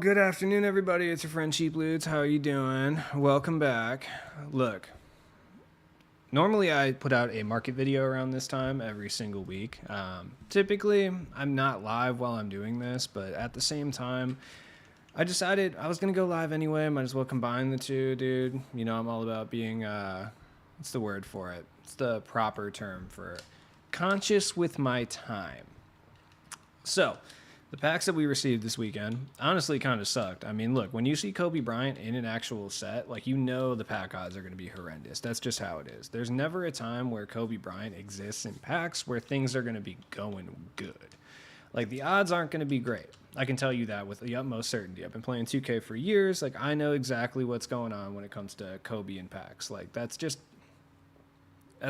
Good afternoon, everybody. It's your friend Cheap Loots. How are you doing? Welcome back. Look, normally I put out a market video around this time every single week. Typically, I'm not live while I'm doing this, but at the same time, I decided I was going to go live anyway. Might as well combine the two, dude. You know, I'm all about being, what's the word for it? It's the proper term for it. Conscious with my time. So, the packs that we received this weekend honestly kind of sucked. I mean, look, when you see Kobe Bryant in an actual set, like, you know the pack odds are going to be horrendous. That's just how it is. There's never a time where Kobe Bryant exists in packs where things are going to be going good. Like, the odds aren't going to be great. I can tell you that with the utmost certainty. I've been playing 2K for years. Like, I know exactly what's going on when it comes to Kobe and packs. Like, that's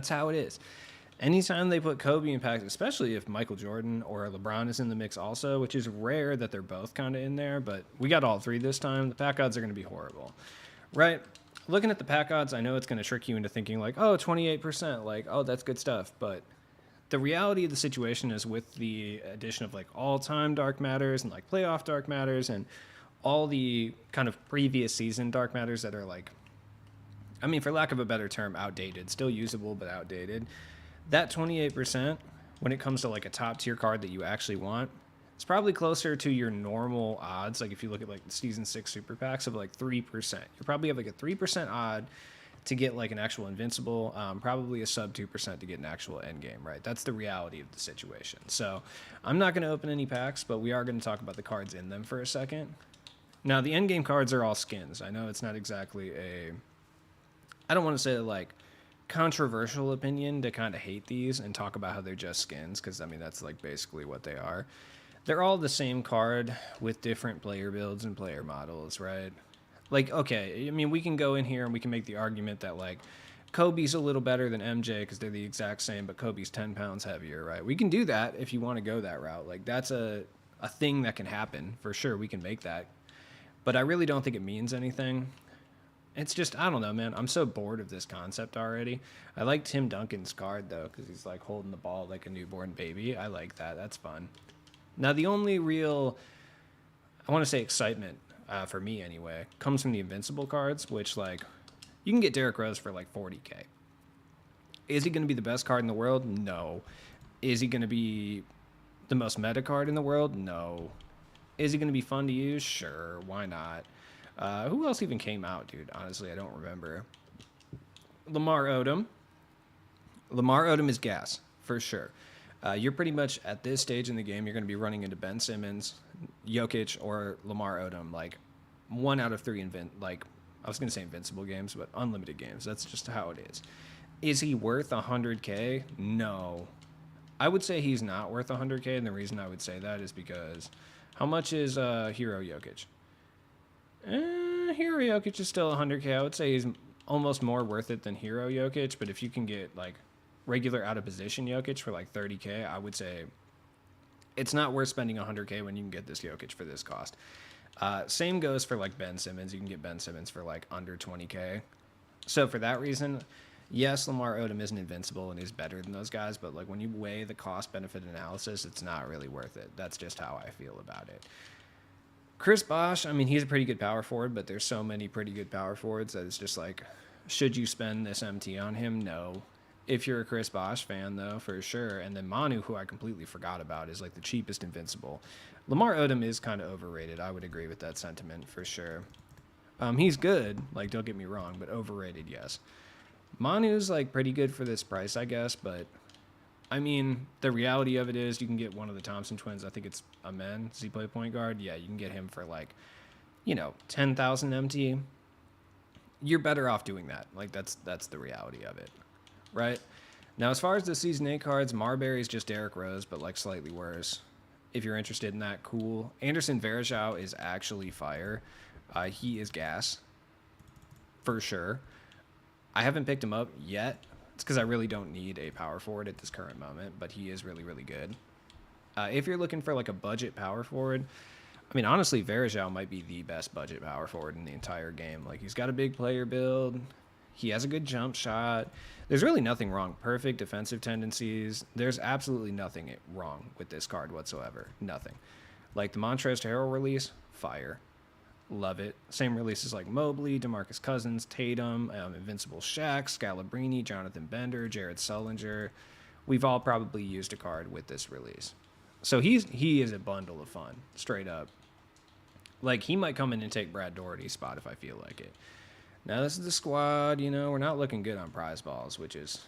how it is. Anytime they put Kobe in packs, especially if Michael Jordan or LeBron is in the mix also, which is rare that they're both kind of in there, but we got all three this time, the pack odds are going to be horrible, right? Looking at the pack odds, I know it's going to trick you into thinking like, oh, 28%, like, oh, that's good stuff. But the reality of the situation is with the addition of like all-time dark matters and like playoff dark matters and all the kind of previous season dark matters that are like, I mean, for lack of a better term, outdated, still usable, but outdated. That 28%, when it comes to like a top tier card that you actually want, it's probably closer to your normal odds. Like if you look at like the season 6 super packs of like 3%, you probably have like a 3% odd to get like an actual invincible, probably a sub 2% to get an actual end game, right? That's the reality of the situation. So I'm not going to open any packs, but we are going to talk about the cards in them for a second. Now the end game cards are all skins. I know it's not exactly I don't want to say like controversial opinion to kind of hate these and talk about how they're just skins, because I mean that's like basically what they are. They're all the same card with different player builds and player models, right? Like, okay, I mean we can go in here and we can make the argument that like Kobe's a little better than MJ because they're the exact same, but Kobe's 10 pounds heavier, right? We can do that if you want to go that route. Like that's a thing that can happen for sure. We can make that, but I really don't think it means anything. It's just, I don't know, man. I'm so bored of this concept already. I like Tim Duncan's card, though, because he's, like, holding the ball like a newborn baby. I like that. That's fun. Now, the only real, I want to say excitement, for me anyway, comes from the Invincible cards, which, like, you can get Derrick Rose for, like, 40K. Is he going to be the best card in the world? No. Is he going to be the most meta card in the world? No. Is he going to be fun to use? Sure. Why not? Who else even came out, dude? Honestly, I don't remember. Lamar Odom. Lamar Odom is gas, for sure. You're pretty much, at this stage in the game, you're going to be running into Ben Simmons, Jokic, or Lamar Odom. Like, 1 out of 3 I was going to say invincible games, but unlimited games. That's just how it is. Is he worth 100K? No. I would say he's not worth 100K, and the reason I would say that is because how much is Hero Jokic? Hero Jokic is still 100K. I would say he's almost more worth it than Hero Jokic, but if you can get like regular out of position Jokic for like 30K, I would say it's not worth spending 100K when you can get this Jokic for this cost. Same goes for like Ben Simmons. You can get Ben Simmons for like under 20K. So for that reason, yes, Lamar Odom isn't invincible and is better than those guys, but like when you weigh the cost benefit analysis, it's not really worth it. That's just how I feel about it. Chris Bosh, I mean, he's a pretty good power forward, but there's so many pretty good power forwards that it's just like, should you spend this MT on him? No. If you're a Chris Bosh fan, though, for sure. And then Manu, who I completely forgot about, is like the cheapest invincible. Lamar Odom is kind of overrated. I would agree with that sentiment for sure. He's good, like, don't get me wrong, but overrated, yes. Manu's like pretty good for this price, I guess, but I mean, the reality of it is you can get one of the Thompson twins. I think it's Amen. Does he play point guard? Yeah, you can get him for like, 10,000 MT. You're better off doing that. Like, that's the reality of it, right? Now, as far as the Season 8 cards, Marbury's just Derrick Rose, but like slightly worse. If you're interested in that, cool. Anderson Varejao is actually fire. He is gas, for sure. I haven't picked him up yet. It's because I really don't need a power forward at this current moment, but he is really, really good. If you're looking for like a budget power forward, I mean, honestly, Varejao might be the best budget power forward in the entire game. Like, he's got a big player build. He has a good jump shot. There's really nothing wrong. Perfect defensive tendencies. There's absolutely nothing wrong with this card whatsoever. Nothing. Like, the Montrezl Harrell release, fire. Love it. Same releases like Mobley, DeMarcus Cousins, Tatum, Invincible Shaq, Scalabrine, Jonathan Bender, Jared Sullinger. We've all probably used a card with this release. So he is a bundle of fun, straight up. Like, he might come in and take Brad Doherty's spot if I feel like it. Now, this is the squad. We're not looking good on prize balls, which is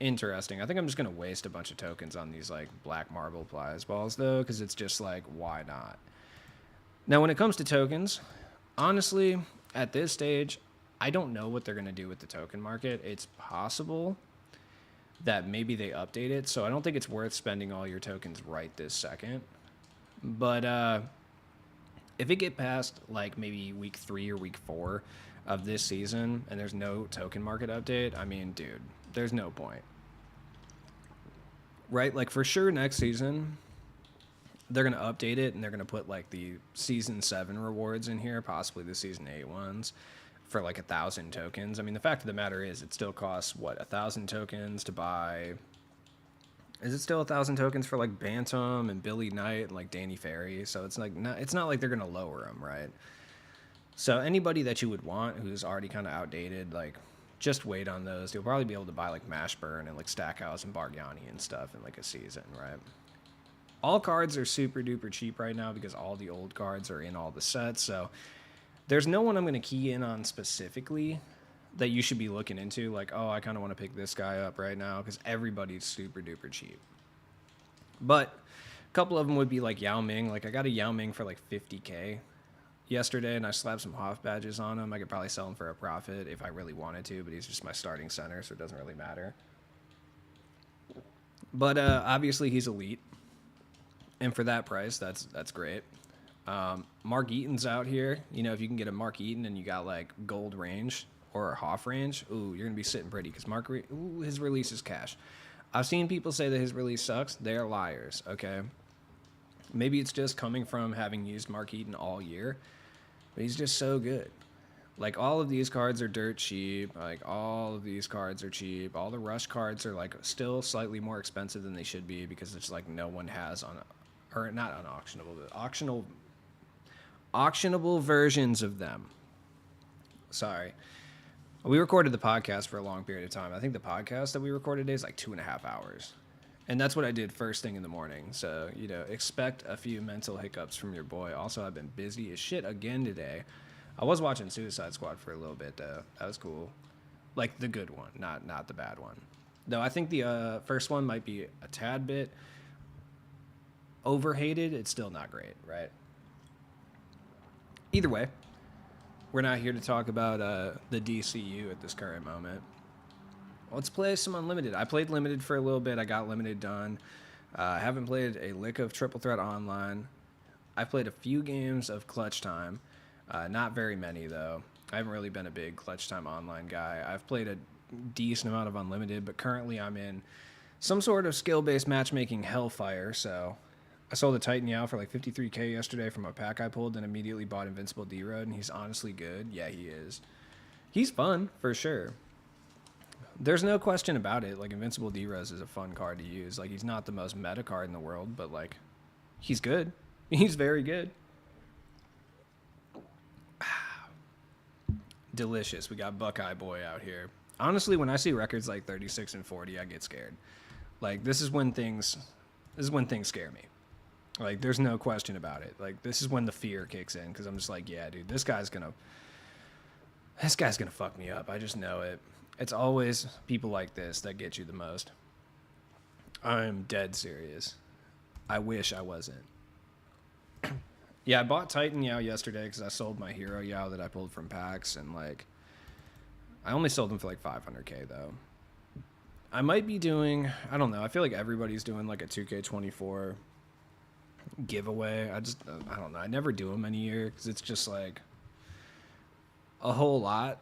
interesting. I think I'm just going to waste a bunch of tokens on these, like, black marble prize balls, though, because it's just like, why not? Now, when it comes to tokens, honestly, at this stage, I don't know what they're going to do with the token market. It's possible that maybe they update it, so I don't think it's worth spending all your tokens right this second. But if it get past like maybe week 3 or week 4 of this season and there's no token market update, I mean, dude, there's no point. Right? Like, for sure next season they're going to update it and they're going to put like the season 7 rewards in here, possibly the season 8 ones, for like 1,000 tokens. I mean, the fact of the matter is it still costs, what, 1,000 tokens to buy. Is it still 1,000 tokens for like Bantam and Billy Knight and like Danny Ferry? So it's like it's not like they're gonna lower them, right? So anybody that you would want who's already kind of outdated, like, just wait on those. You'll probably be able to buy like Mashburn and like Stackhouse and Bargnani and stuff in like a season, right? All cards are super duper cheap right now because all the old cards are in all the sets. So there's no one I'm going to key in on specifically that you should be looking into. Like, oh, I kind of want to pick this guy up right now because everybody's super duper cheap. But a couple of them would be like Yao Ming. Like, I got a Yao Ming for like 50K yesterday, and I slapped some Hoff badges on him. I could probably sell him for a profit if I really wanted to, but he's just my starting center, so it doesn't really matter. But obviously he's elite. And for that price, that's great. Mark Eaton's out here. If you can get a Mark Eaton and you got like gold range or a Hoff range, ooh, you're gonna be sitting pretty because his release is cash. I've seen people say that his release sucks. They're liars. Okay, maybe it's just coming from having used Mark Eaton all year, but he's just so good. Like, all of these cards are dirt cheap. Like, all of these cards are cheap. All the rush cards are like still slightly more expensive than they should be because it's like no one has or not unauctionable, but auctionable versions of them. Sorry. We recorded the podcast for a long period of time. I think the podcast that we recorded today is like 2.5 hours. And that's what I did first thing in the morning. So, expect a few mental hiccups from your boy. Also, I've been busy as shit again today. I was watching Suicide Squad for a little bit, though. That was cool. Like, the good one, not the bad one. Though I think the first one might be a tad bit overhated. It's still not great, right? Either way, we're not here to talk about the DCU at this current moment. Let's play some Unlimited. I played Limited for a little bit. I got Limited done. I haven't played a lick of Triple Threat Online. I've played a few games of Clutch Time. Not very many, though. I haven't really been a big Clutch Time Online guy. I've played a decent amount of Unlimited, but currently I'm in some sort of skill-based matchmaking hellfire, so I sold a Titan Yao for like 53K yesterday from a pack I pulled and immediately bought Invincible D-Road, and he's honestly good. Yeah, he is. He's fun, for sure. There's no question about it. Like, Invincible D-Rose is a fun card to use. Like, he's not the most meta card in the world, but, like, he's good. He's very good. Delicious. We got Buckeye Boy out here. Honestly, when I see records like 36 and 40, I get scared. Like, this is when things scare me. Like, there's no question about it. Like, this is when the fear kicks in, because I'm just like, yeah, dude, this guy's gonna fuck me up. I just know it. It's always people like this that get you the most. I'm dead serious. I wish I wasn't. Yeah, I bought Titan Yao yesterday because I sold my Hero Yao that I pulled from packs, and like, I only sold them for like 500K though. I might be doing, I don't know, I feel like everybody's doing like a 2K24 giveaway. I don't know. I never do them any year because it's just like a whole lot.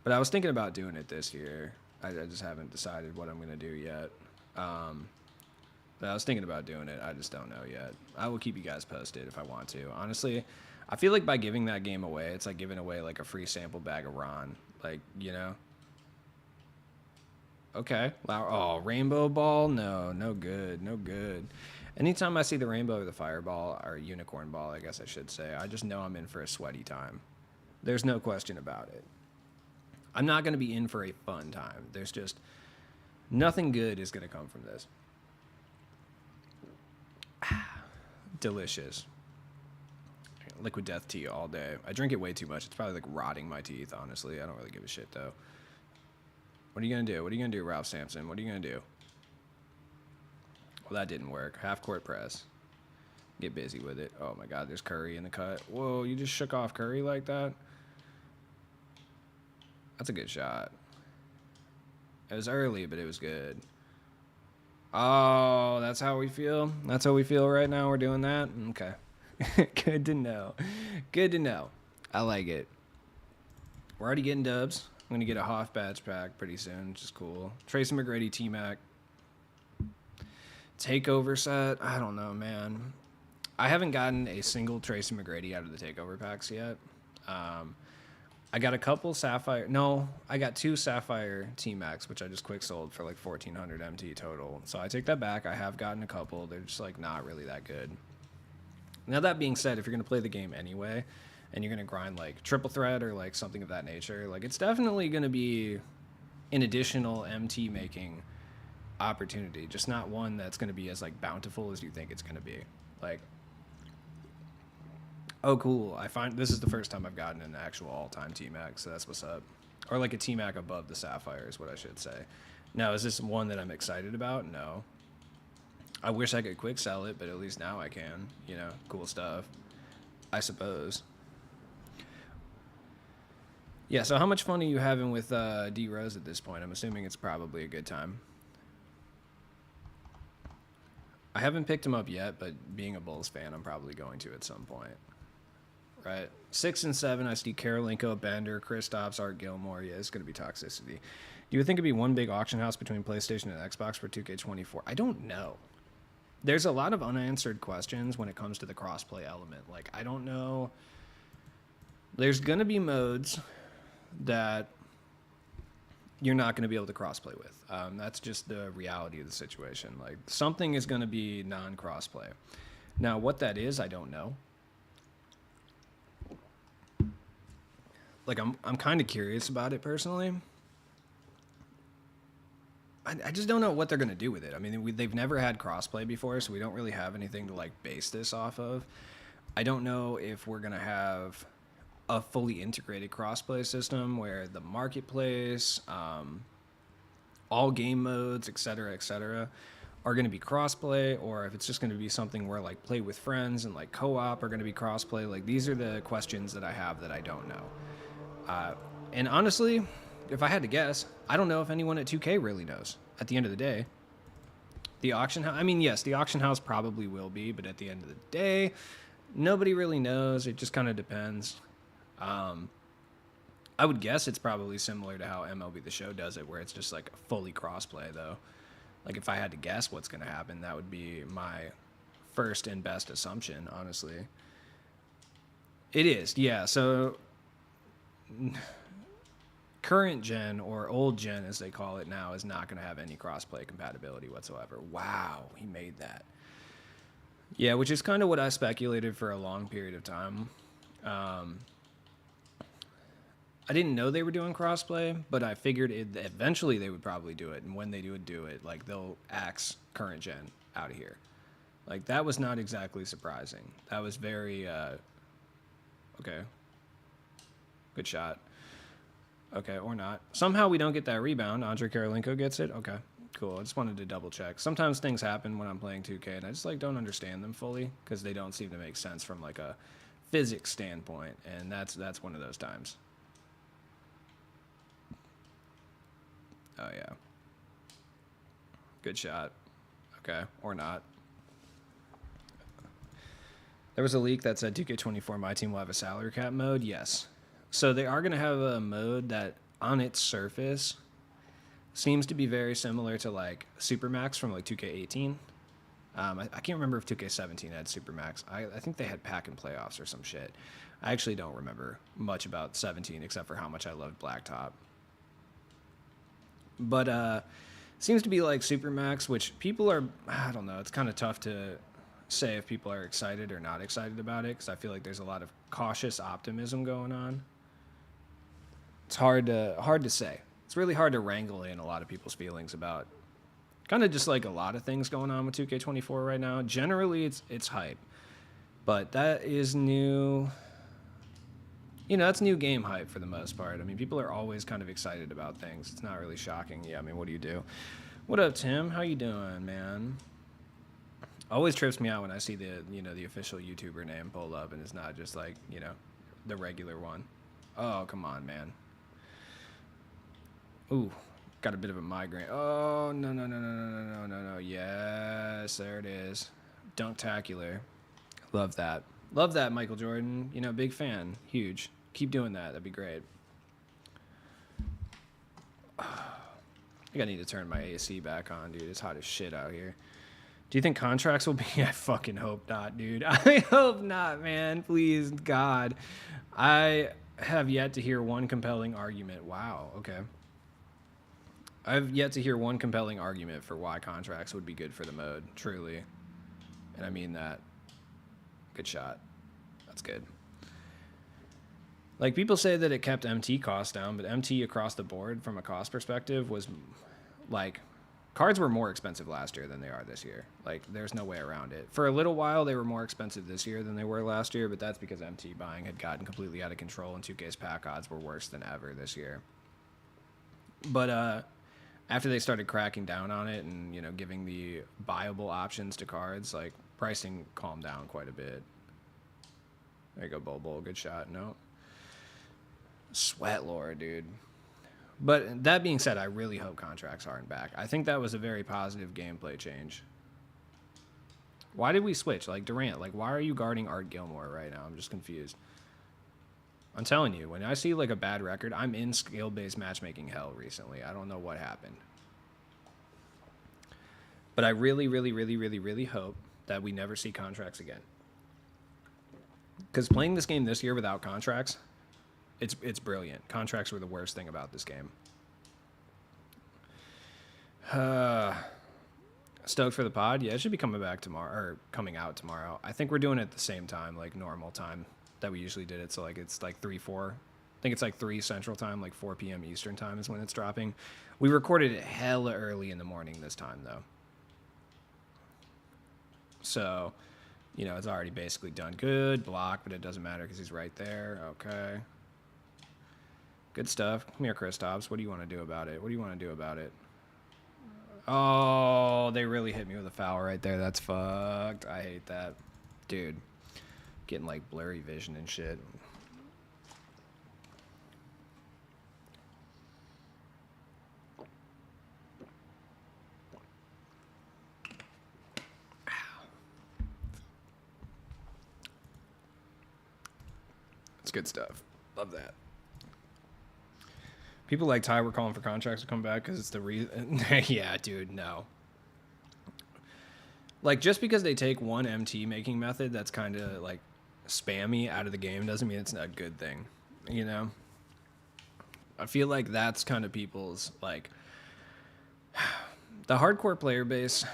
But I was thinking about doing it this year. I just haven't decided what I'm going to do yet. But I was thinking about doing it. I just don't know yet. I will keep you guys posted if I want to. Honestly, I feel like by giving that game away, it's like giving away like a free sample bag of Ron. Like, Okay. Oh, Rainbow Ball? No good. No good. Anytime I see the Rainbow or the Fireball, or Unicorn Ball, I guess I should say, I just know I'm in for a sweaty time. There's no question about it. I'm not going to be in for a fun time. There's just nothing good is going to come from this. Delicious. Liquid death tea all day. I drink it way too much. It's probably like rotting my teeth, honestly. I don't really give a shit, though. What are you going to do? What are you going to do, Ralph Sampson? What are you going to do? Well, that didn't work. Half court press. Get busy with it. Oh, my God. There's Curry in the cut. Whoa, you just shook off Curry like that? That's a good shot. It was early, but it was good. Oh, that's how we feel? That's how we feel right now? We're doing that? Okay. Good to know. Good to know. I like it. We're already getting dubs. I'm going to get a Hoff badge pack pretty soon, which is cool. Tracy McGrady T-Mac. Takeover set. I don't know, man. I haven't gotten a single Tracy McGrady out of the takeover packs yet. I got a couple Sapphire. No, I got 2 Sapphire T-Max, which I just quick sold for like 1,400 MT total. So I take that back. I have gotten a couple. They're just like not really that good. Now, that being said, if you're going to play the game anyway, and you're going to grind like triple threat or like something of that nature, like it's definitely going to be an additional MT making opportunity, just not one that's going to be as like bountiful as you think it's going to be. Like, oh, cool. I find this is the first time I've gotten an actual all-time T-Mac, so that's what's up. Or like a T-Mac above the Sapphire is what I should say. Now, is this one that I'm excited about? No. I wish I could quick sell it, but at least now I can. You know, cool stuff, I suppose. Yeah, so how much fun are you having with D Rose at this point? I'm assuming it's probably a good time. I haven't picked him up yet, but being a Bulls fan, I'm probably going to at some point. Right. 6 and 7, I see Karolinko, Bender, Kristaps, Art Gilmore. Yeah, it's going to be toxicity. You would think it'd be one big auction house between PlayStation and Xbox for 2K24. I don't know. There's a lot of unanswered questions when it comes to the crossplay element. Like, I don't know. There's going to be modes that you're not going to be able to crossplay with. That's just the reality of the situation. Like, something is going to be non-crossplay. Now, what that is, I don't know. Like, I'm kind of curious about it personally. I just don't know what they're going to do with it. I mean, they've never had crossplay before, so we don't really have anything to, like, base this off of. I don't know if we're going to have a fully integrated crossplay system where the marketplace, all game modes, et cetera, are going to be crossplay, or if it's just going to be something where, like, play with friends and, like, co-op are going to be crossplay. Like, these are the questions that I have that I don't know. And honestly, if I had to guess, I don't know if anyone at 2K really knows at the end of the day. The auction house, I mean, yes, the auction house probably will be, but at the end of the day, nobody really knows. It just kind of depends. I would guess it's probably similar to how MLB The Show does it, where it's just like fully crossplay, though. Like, if I had to guess what's going to happen, that would be my first and best assumption, honestly. It is, yeah. So current gen, or old gen as they call it now, is not going to have any crossplay compatibility whatsoever. Wow, he made that. Yeah, which is kind of what I speculated for a long period of time. I didn't know they were doing crossplay, but I figured eventually they would probably do it, and when they would do it, like, they'll axe current gen out of here. Like, that was not exactly surprising. That was very okay. Good shot. Okay, or not. Somehow we don't get that rebound. Andre Karolinko gets it. Okay, cool. I just wanted to double check. Sometimes things happen when I'm playing 2K, and I just, like, don't understand them fully because they don't seem to make sense from, like, a physics standpoint, and that's one of those times. Oh, yeah. Good shot. Okay, or not. There was a leak that said 2K24 My Team will have a salary cap mode. Yes. So they are going to have a mode that, on its surface, seems to be very similar to, like, Supermax from, like, 2K18. I can't remember if 2K17 had Supermax. I think they had pack and playoffs or some shit. I actually don't remember much about 17 except for how much I loved Blacktop. But seems to be like Supermax, which people are, I don't know, it's kind of tough to say if people are excited or not excited about it, because I feel like there's a lot of cautious optimism going on. It's hard to say. It's really hard to wrangle in a lot of people's feelings about kind of just like a lot of things going on with 2K24 right now. Generally, it's hype, but that is new. You know, that's new game hype for the most part. I mean, people are always kind of excited about things. It's not really shocking. Yeah, I mean, what do you do? What up, Tim? How you doing, man? Always trips me out when I see the official YouTuber name pulled up and it's not just like, the regular one. Oh, come on, man. Ooh, got a bit of a migraine. Oh, no, no, no, no, no, no, no, no, no. Yes, there it is. Dunktacular. Love that. Love that, Michael Jordan. Big fan. Huge. Keep doing that. That'd be great. I think I need to turn my AC back on, dude. It's hot as shit out here. Do you think contracts will be? I fucking hope not, dude. I hope not, man. Please, God. I have yet to hear one compelling argument. Wow, okay. I've yet to hear one compelling argument for why contracts would be good for the mode, truly. And I mean that. Good shot. That's good. Like, people say that it kept MT costs down, but MT across the board from a cost perspective was, like, cards were more expensive last year than they are this year. Like, there's no way around it. For a little while, they were more expensive this year than they were last year, but that's because MT buying had gotten completely out of control and 2K's pack odds were worse than ever this year. But, after they started cracking down on it and, giving the buyable options to cards, like, pricing calmed down quite a bit. There you go, Bobo. Good shot. No. Sweat Lord, dude. But that being said, I really hope contracts aren't back. I think that was a very positive gameplay change. Why did we switch? Like, Durant, like, why are you guarding Art Gilmore right now? I'm just confused. I'm telling you, when I see, like, a bad record, I'm in skill-based matchmaking hell recently. I don't know what happened. But I really, really, really, really, really hope that we never see contracts again. Because playing this game this year without contracts, it's brilliant. Contracts were the worst thing about this game. Stoked for the pod? Yeah, it should be coming back tomorrow, or coming out tomorrow. I think we're doing it at the same time, like normal time that we usually did it. So like it's like 3-4. I think it's like 3 Central Time, like 4 p.m. Eastern Time is when it's dropping. We recorded it hella early in the morning this time though. So, it's already basically done. Good block, but it doesn't matter because he's right there. Okay. Good stuff. Come here, Kristaps. What do you want to do about it? What do you want to do about it? Oh, they really hit me with a foul right there. That's fucked. I hate that. Dude. Getting, like, blurry vision and shit. It's good stuff. Love that. People like Ty were calling for contracts to come back because it's the reason. Yeah, dude, no. Like, just because they take one MT making method that's kind of, like, spammy out of the game doesn't mean it's not a good thing, I feel like that's kind of people's, like, the hardcore player base,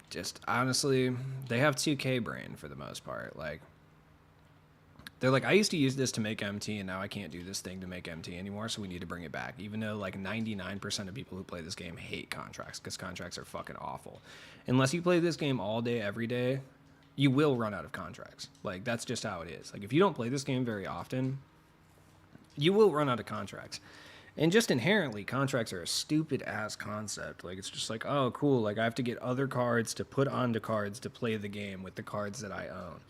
just, honestly, they have 2K brain for the most part, like, they're like, I used to use this to make MT, and now I can't do this thing to make MT anymore, so we need to bring it back. Even though, like, 99% of people who play this game hate contracts, because contracts are fucking awful. Unless you play this game all day, every day, you will run out of contracts. Like, that's just how it is. Like, if you don't play this game very often, you will run out of contracts. And just inherently, contracts are a stupid-ass concept. Like, it's just like, oh, cool, like, I have to get other cards to put onto cards to play the game with the cards that I own.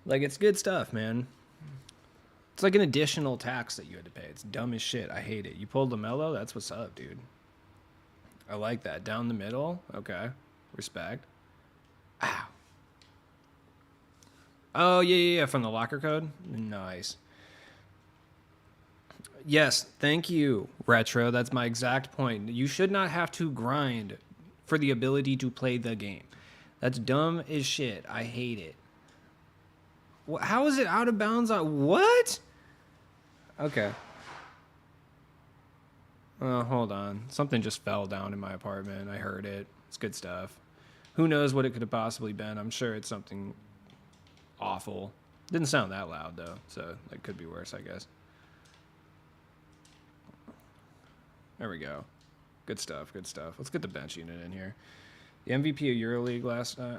Like, it's good stuff, man. It's like an additional tax that you had to pay. It's dumb as shit. I hate it. You pulled LaMelo? That's what's up, dude. I like that. Down the middle? Okay. Respect. Ow. Oh, yeah. From the locker code? Nice. Yes, thank you, Retro. That's my exact point. You should not have to grind for the ability to play the game. That's dumb as shit. I hate it. How is it out of bounds on what? Okay. Oh, hold on. Something just fell down in my apartment. I heard it. It's good stuff. Who knows what it could have possibly been? I'm sure it's something awful. Didn't sound that loud though, so it could be worse, I guess. There we go. Good stuff. Good stuff. Let's get the bench unit in here. The MVP of EuroLeague last night.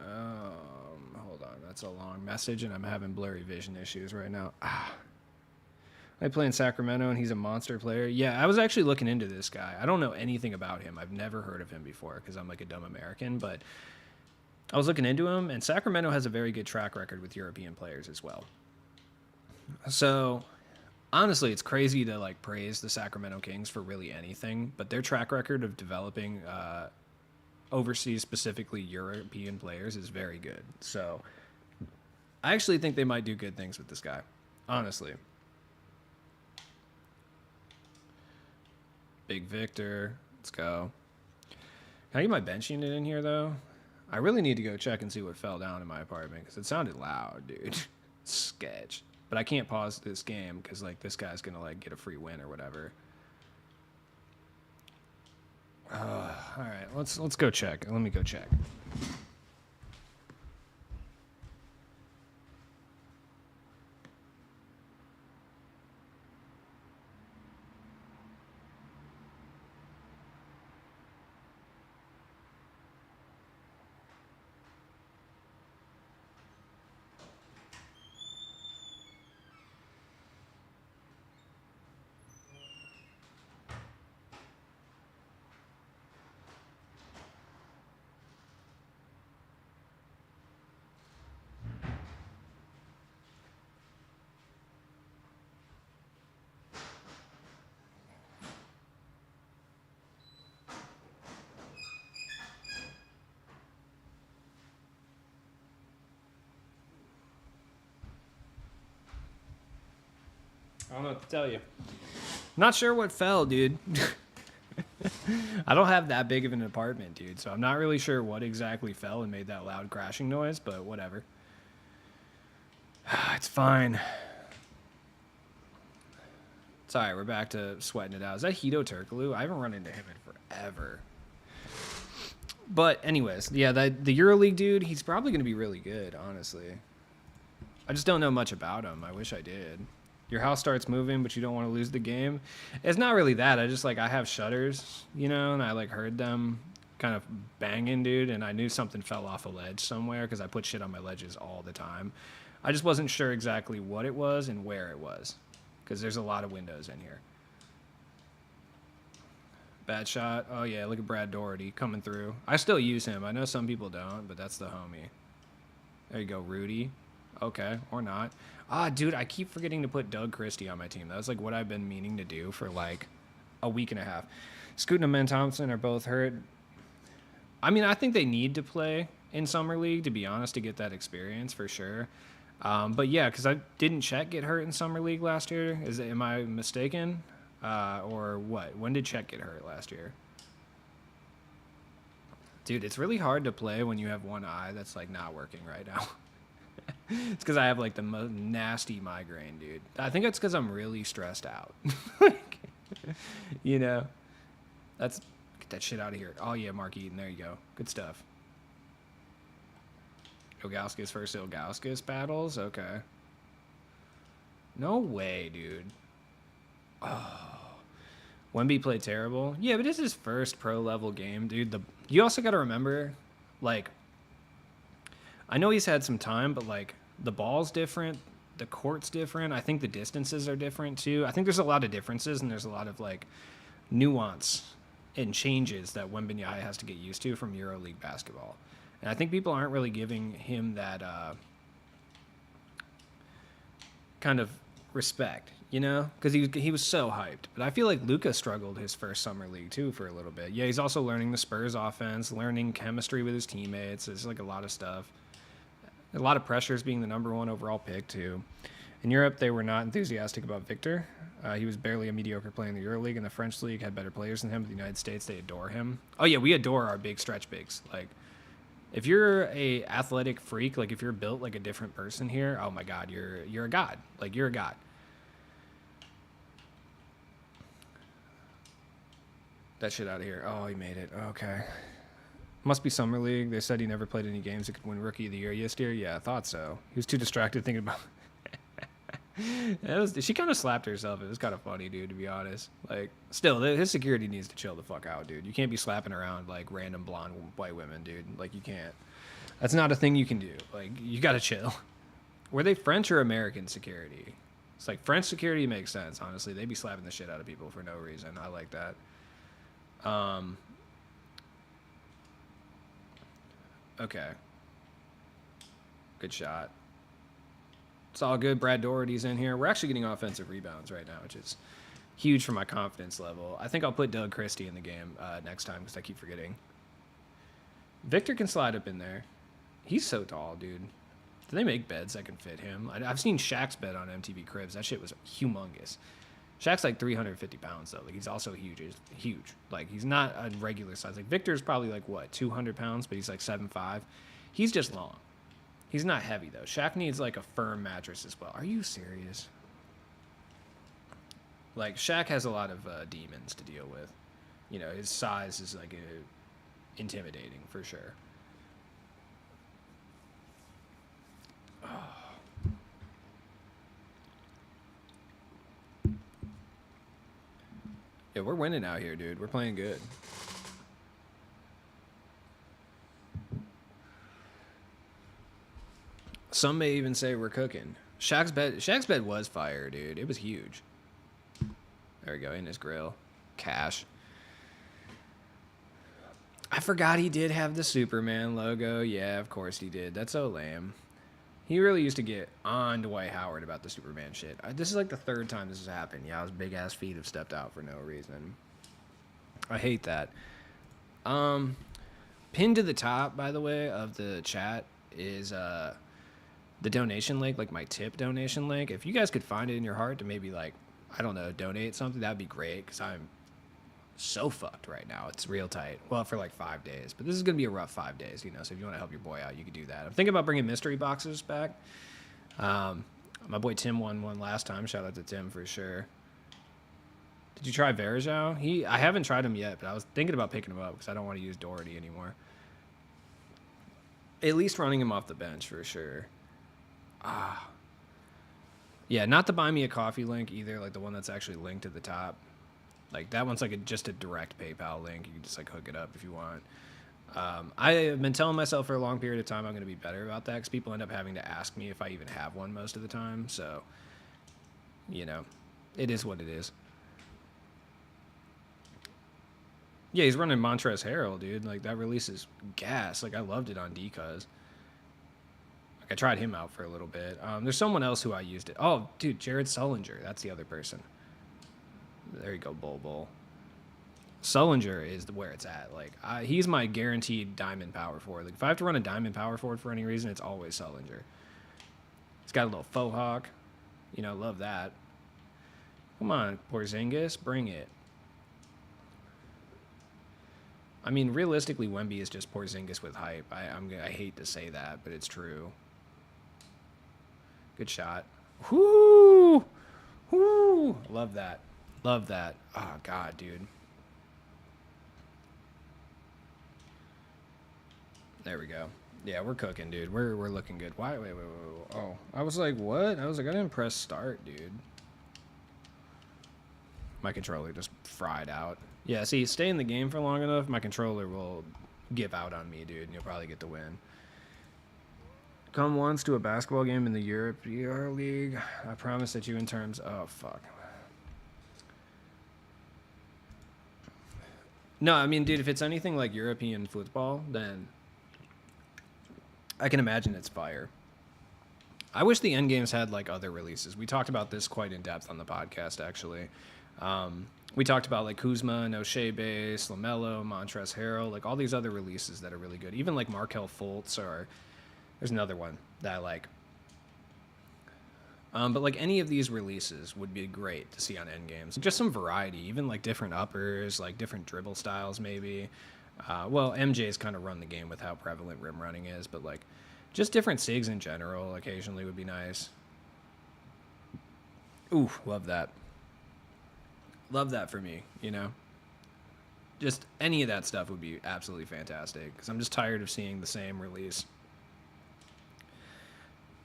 Hold on. That's a long message, and I'm having blurry vision issues right now. I play in Sacramento, and he's a monster player. Yeah, I was actually looking into this guy. I don't know anything about him. I've never heard of him before because I'm like a dumb American, but I was looking into him, and Sacramento has a very good track record with European players as well. So honestly, it's crazy to like praise the Sacramento Kings for really anything, but their track record of developing overseas, specifically European players, is very good. So I actually think they might do good things with this guy, honestly. Big Victor, let's go. Can I get my bench unit in here though? I really need to go check and see what fell down in my apartment because it sounded loud, dude. Sketch. But I can't pause this game because like this guy's gonna like get a free win or whatever. All right, let's go check. Let me go check. I don't know what to tell you. Not sure what fell, dude. I don't have that big of an apartment, dude, so I'm not really sure what exactly fell and made that loud crashing noise, but whatever. It's fine. It's alright, we're back to sweating it out. Is that Hito Turkoglu? I haven't run into him in forever. But anyways, yeah, the EuroLeague dude, he's probably going to be really good, honestly. I just don't know much about him. I wish I did. Your house starts moving, but you don't want to lose the game. It's not really that. I just, like, I have shutters, you know, and I, like, heard them kind of banging, dude, and I knew something fell off a ledge somewhere because I put shit on my ledges all the time. I just wasn't sure exactly what it was and where it was because there's a lot of windows in here. Bad shot. Oh, yeah, look at Brad Doherty coming through. I still use him. I know some people don't, but that's the homie. There you go, Rudy. Okay, or not. Ah, dude, I keep forgetting to put Doug Christie on my team. That's like what I've been meaning to do for like a week and a half. Scoot and Ben Thompson are both hurt. I mean, I think they need to play in Summer League, to be honest, to get that experience for sure. But yeah, because I didn't Chet get hurt in Summer League last year. Am I mistaken? Or what? When did Chet get hurt last year? Dude, it's really hard to play when you have one eye that's like not working right now. It's because I have like the most nasty migraine, dude. I think it's because I'm really stressed out. You know, get that shit out of here. Oh yeah, Mark Eaton, there you go. Good stuff. Ilgauskas versus Ilgauskas battles? Okay. No way, dude. Oh. Wemby played terrible. Yeah, but it's his first pro level game, dude. You also got to remember, like, I know he's had some time, but like the ball's different, the court's different. I think the distances are different too. I think there's a lot of differences and there's a lot of like nuance and changes that Wembanyama has to get used to from EuroLeague basketball. And I think people aren't really giving him that kind of respect, you know, because he was so hyped. But I feel like Luka struggled his first Summer League too for a little bit. Yeah, he's also learning the Spurs offense, learning chemistry with his teammates. There's like a lot of stuff. A lot of pressures being the #1 overall pick too. In Europe, they were not enthusiastic about Victor. He was barely a mediocre player in the EuroLeague, and the French league had better players than him. In the United States, they adore him. Oh yeah, we adore our big stretch bigs. Like, if you're a athletic freak, like if you're built like a different person here, oh my God, you're a god. Like, you're a god. That shit out of here. Oh, he made it. Okay. Must be Summer League. They said he never played any games that could win Rookie of the Year yesterday. Yeah, I thought so. He was too distracted thinking about She kind of slapped herself. It was kind of funny, dude, to be honest. Like, still, his security needs to chill the fuck out, dude. You can't be slapping around like random blonde white women, dude. Like, you can't. That's not a thing you can do. Like, you gotta chill. Were they French or American security? It's like French security makes sense, honestly. They'd be slapping the shit out of people for no reason. I like that. Okay. Good shot. It's all good. Brad Doherty's in here. We're actually getting offensive rebounds right now, which is huge for my confidence level. I think I'll put Doug Christie in the game next time because I keep forgetting. Victor can slide up in there. He's so tall, dude. Do they make beds that can fit him? I've seen Shaq's bed on MTV Cribs. That shit was humongous. Shaq's like 350 pounds, though. Like, he's also huge. He's huge. Like, he's not a regular size. Like, Victor's probably like, what, 200 pounds, but he's like 7'5". He's just long. He's not heavy, though. Shaq needs, like, a firm mattress as well. Are you serious? Like, Shaq has a lot of demons to deal with. You know, his size is, like, intimidating, for sure. Oh. Yeah, we're winning out here, dude. We're playing good. Some may even say we're cooking. Shaq's bed was fire, dude. It was huge. There we go, in his grill. Cash. I forgot he did have the Superman logo. Yeah, of course he did. That's so lame. He really used to get on Dwight Howard about the Superman shit. This is like the third time this has happened. Yeah, his big-ass feet have stepped out for no reason. I hate that. Pinned to the top, by the way, of the chat is the donation link, like my tip donation link. If you guys could find it in your heart to maybe, like, I don't know, donate something, that'd be great, because I'm so fucked right now. It's real tight. Well, for like 5 days. But this is going to be a rough 5 days, you know, so if you want to help your boy out, you could do that. I'm thinking about bringing mystery boxes back. My boy Tim won one last time. Shout out to Tim for sure. Did you try Verajao? I haven't tried him yet, but I was thinking about picking him up because I don't want to use Doherty anymore. At least running him off the bench for sure. Yeah, not the buy me a coffee link either, like the one that's actually linked at the top. Like, that one's like just a direct PayPal link. You can just like hook it up if you want. I have been telling myself for a long period of time I'm going to be better about that because people end up having to ask me if I even have one most of the time. So, you know, it is what it is. Yeah, he's running Montrezl Harrell, dude. Like, that release is gas. Like, I loved it on Dcuz. Like, I tried him out for a little bit. There's someone else who I used it. Oh, dude, Jared Sullinger. That's the other person. There you go, Bull. Sullinger is where it's at. Like, he's my guaranteed diamond power forward. Like, if I have to run a diamond power forward for any reason, it's always Sullinger. He's got a little faux hawk. You know, love that. Come on, Porzingis, bring it. I mean, realistically, Wemby is just Porzingis with hype. I hate to say that, but it's true. Good shot. Whoo! Whoo! Love that. Love that. Oh, God, dude. There we go. Yeah, we're cooking, dude. We're looking good. Wait. Oh, I was like, what? I was like, I didn't press start, dude. My controller just fried out. Yeah, see, stay in the game for long enough, my controller will give out on me, dude, and you'll probably get the win. Come once to a basketball game in the European League. I promise that you in terms... Oh, fuck. No, I mean, dude, if it's anything like European football, then I can imagine it's fire. I wish the end games had, like, other releases. We talked about this quite in depth on the podcast, actually. We talked about, like, Kuzma, Noshebe, Slamello, Montrezl Harrell, like, all these other releases that are really good. Even, like, Markelle Fultz, or there's another one that I like. But, like, any of these releases would be great to see on endgames. Just some variety, even, like, different uppers, like, different dribble styles, maybe. Well, MJ's kind of run the game with how prevalent rim running is, but, like, just different SIGs in general occasionally would be nice. Ooh, love that. Love that for me, you know? Just any of that stuff would be absolutely fantastic, because I'm just tired of seeing the same release.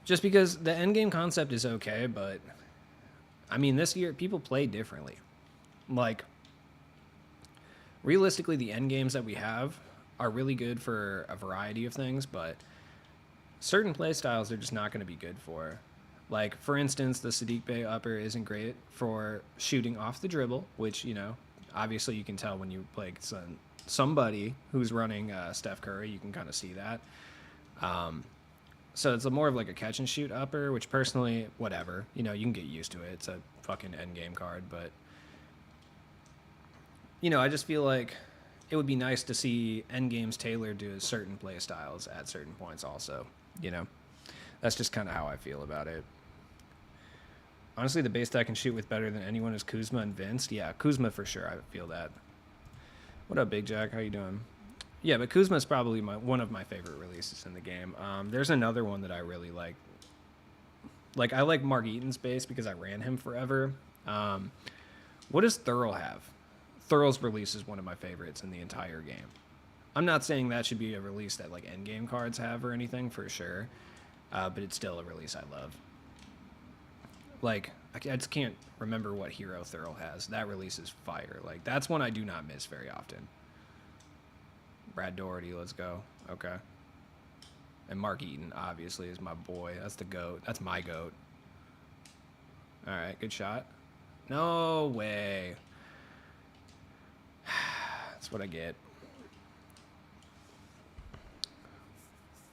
Just because the endgame concept is okay, but I mean, this year people play differently. Like, realistically, the end games that we have are really good for a variety of things, but certain play styles are just not going to be good for. Like, for instance, the Sadiq Bey upper isn't great for shooting off the dribble, which, you know, obviously you can tell when you play somebody who's running Steph Curry, you can kind of see that. So it's more of like a catch and shoot upper, which personally, whatever, you know, you can get used to it. It's a fucking end game card, but, you know, I just feel like it would be nice to see end games tailored to certain play styles at certain points also, you know. That's just kind of how I feel about it. Honestly, the base that I can shoot with better than anyone is Kuzma and Vince. Yeah, Kuzma for sure. I feel that. What up, Big Jack? How you doing? Yeah, but Kuzma is probably one of my favorite releases in the game. There's another one that I really like. Like, I like Mark Eaton's base because I ran him forever. What does Thurl have? Thurl's release is one of my favorites in the entire game. I'm not saying that should be a release that, like, endgame cards have or anything, for sure. But it's still a release I love. Like, I just can't remember what hero Thurl has. That release is fire. Like, that's one I do not miss very often. Brad Doherty, let's go. Okay. And Mark Eaton, obviously, is my boy. That's the GOAT. That's my GOAT. All right, good shot. No way. That's what I get.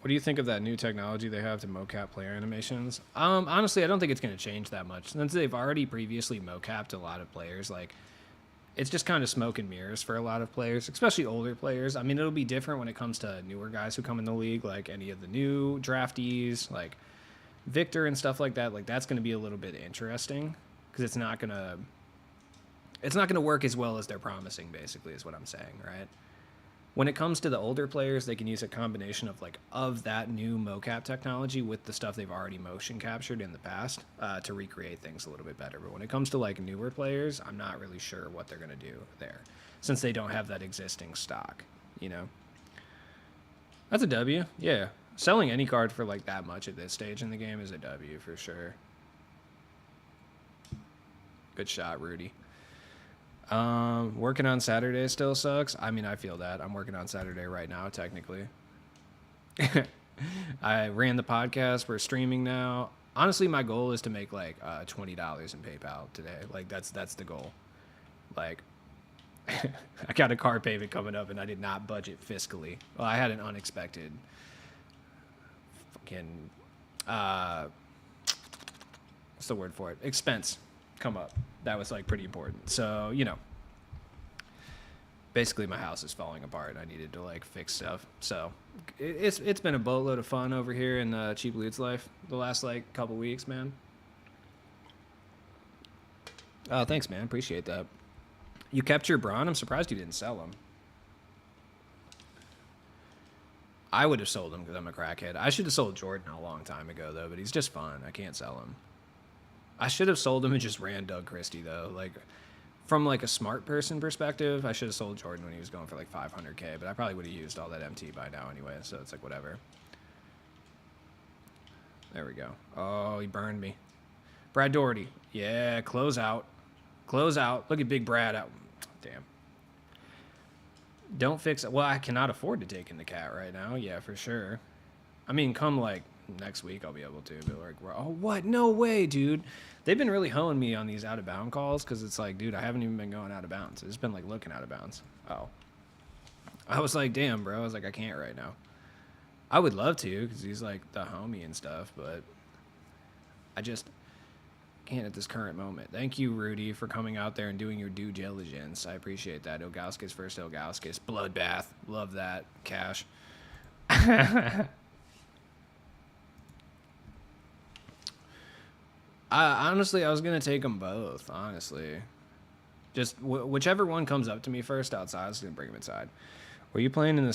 What do you think of that new technology they have to mocap player animations? Honestly, I don't think it's going to change that much. Since they've already previously mocapped a lot of players, like, it's just kind of smoke and mirrors for a lot of players, especially older players. I mean, it'll be different when it comes to newer guys who come in the league, like any of the new draftees, like Victor and stuff like that. Like, that's going to be a little bit interesting because it's not going to work as well as they're promising, basically, is what I'm saying, right? When it comes to the older players, they can use a combination of that new mocap technology with the stuff they've already motion captured in the past to recreate things a little bit better. But when it comes to like newer players, I'm not really sure what they're going to do there since they don't have that existing stock, you know? That's a W, yeah. Selling any card for like that much at this stage in the game is a W for sure. Good shot, Rudy. Working on Saturday still sucks. I mean, I feel that. I'm working on Saturday right now, technically. I ran the podcast. We're streaming now. Honestly, my goal is to make like $20 in PayPal today. Like that's the goal. Like I got a car payment coming up and I did not budget fiscally. Well, I had an unexpected fucking what's the word for it? Expense come up. That was like pretty important. So, you know, basically my house is falling apart. I needed to like fix stuff. So it's been a boatload of fun over here in Cheap Loot's life the last like couple weeks, man. Oh, thanks, man. Appreciate that. You kept your Braun? I'm surprised you didn't sell him. I would have sold him because I'm a crackhead. I should have sold Jordan a long time ago, though, but he's just fun. I can't sell him. I should have sold him and just ran Doug Christie, though. Like, from, like, a smart person perspective, I should have sold Jordan when he was going for, like, 500K, but I probably would have used all that MT by now anyway, so it's like, whatever. There we go. Oh, he burned me. Brad Doherty. Yeah, close out. Close out. Look at Big Brad out. Damn. Don't fix it. Well, I cannot afford to take in the cat right now. Yeah, for sure. I mean, come, like, next week I'll be able to, but like, oh, what? No way, dude. They've been really honing me on these out of bound calls because it's like, dude, I haven't even been going out of bounds. It's been like looking out of bounds. Oh, I was like, damn, bro. I was like, I can't right now. I would love to because he's like the homie and stuff, but I just can't at this current moment. Thank you, Rudy, for coming out there and doing your due diligence. I appreciate that. Ilgauskas first Ilgauskas. Bloodbath. Love that. Cash. Honestly, I was going to take them both, honestly. Just whichever one comes up to me first outside, I was going to bring them inside. Were you playing in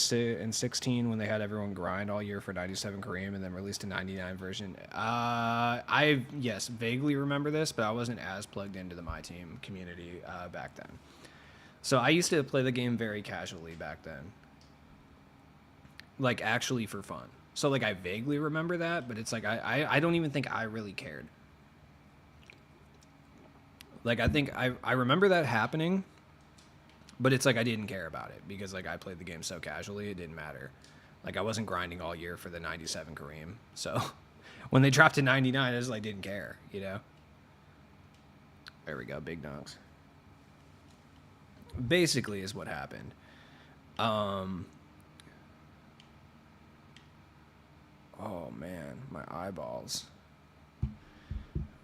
16 when they had everyone grind all year for 97 Kareem and then released a 99 version? I, yes, vaguely remember this, but I wasn't as plugged into the My Team community back then. So I used to play the game very casually back then. Like, actually for fun. So, like, I vaguely remember that, but it's like I don't even think I really cared. Like I think I remember that happening, but it's like I didn't care about it because like I played the game so casually, it didn't matter. Like I wasn't grinding all year for the 97 Kareem. So when they dropped to 99, I just like didn't care, you know. There we go, big dunks. Basically is what happened. Um oh man, my eyeballs.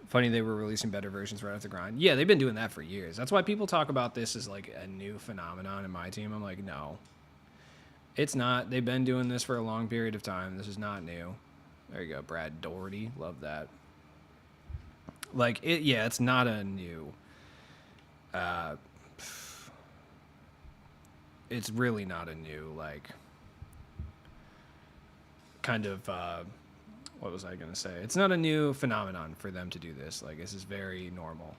Funny they were releasing better versions right after grind. Yeah, they've been doing that for years. That's why people talk about this as like a new phenomenon in my team. I'm like, no, it's not. They've been doing this for a long period of time. This is not new. There you go, Brad Doherty. Love that. Like it, yeah, it's not a new. Uh, it's really not a new like kind of. What was I gonna say? It's not a new phenomenon for them to do this. Like this is very normal.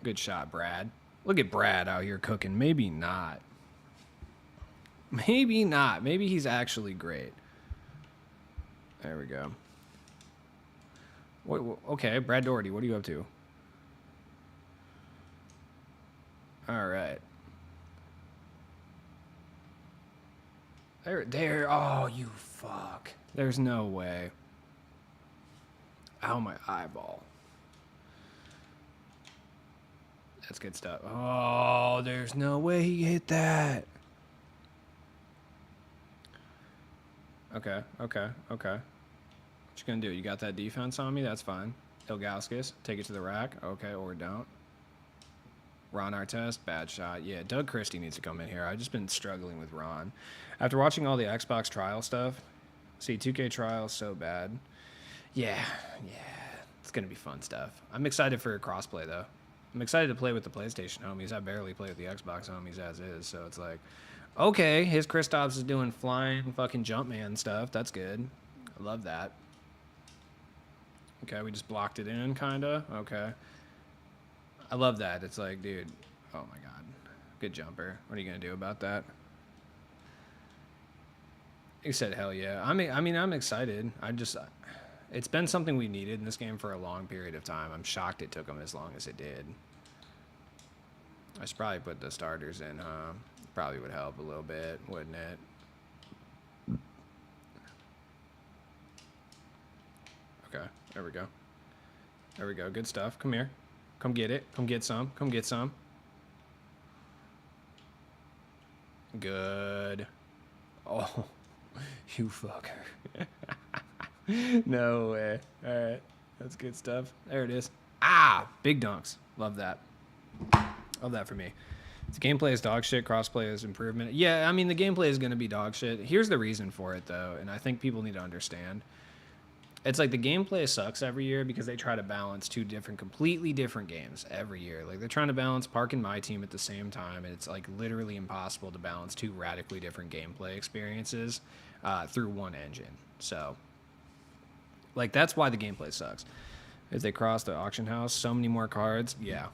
Good shot, Brad. Look at Brad out here cooking. Maybe not. Maybe not. Maybe he's actually great. There we go. Okay, Brad Doherty, what are you up to? All right. There. Oh, you fuck. There's no way. Ow, my eyeball. That's good stuff. Oh, there's no way he hit that. Okay. What you gonna do? You got that defense on me? That's fine. Ilgauskas, take it to the rack. Okay, or don't. Ron Artest, bad shot. Yeah, Doug Christie needs to come in here. I've just been struggling with Ron. After watching all the Xbox trial stuff, see, 2K trial so bad. Yeah, it's going to be fun stuff. I'm excited for crossplay, though. I'm excited to play with the PlayStation homies. I barely play with the Xbox homies as is, so it's like, okay, his Kristaps is doing flying fucking Jumpman stuff. That's good. I love that. Okay, we just blocked it in, kind of. Okay. I love that. It's like, dude, oh my god, good jumper. What are you gonna do about that? He said, hell yeah. I mean, I'm excited. It's been something we needed in this game for a long period of time. I'm shocked it took them as long as it did. I should probably put the starters in, huh? Probably would help a little bit, wouldn't it? Okay, there we go. There we go. Good stuff. Come here. Come get it. Come get some. Come get some. Good. Oh, you fucker. No way. All right. That's good stuff. There it is. Ah, big dunks. Love that. Love that for me. The gameplay is dog shit. Crossplay is improvement. Yeah, I mean, the gameplay is going to be dog shit. Here's the reason for it, though, and I think people need to understand. It's like the gameplay sucks every year because they try to balance two completely different games every year. Like they're trying to balance Park and My Team at the same time, and it's like literally impossible to balance two radically different gameplay experiences through one engine. So, like that's why the gameplay sucks. If they cross the auction house, so many more cards. Yeah,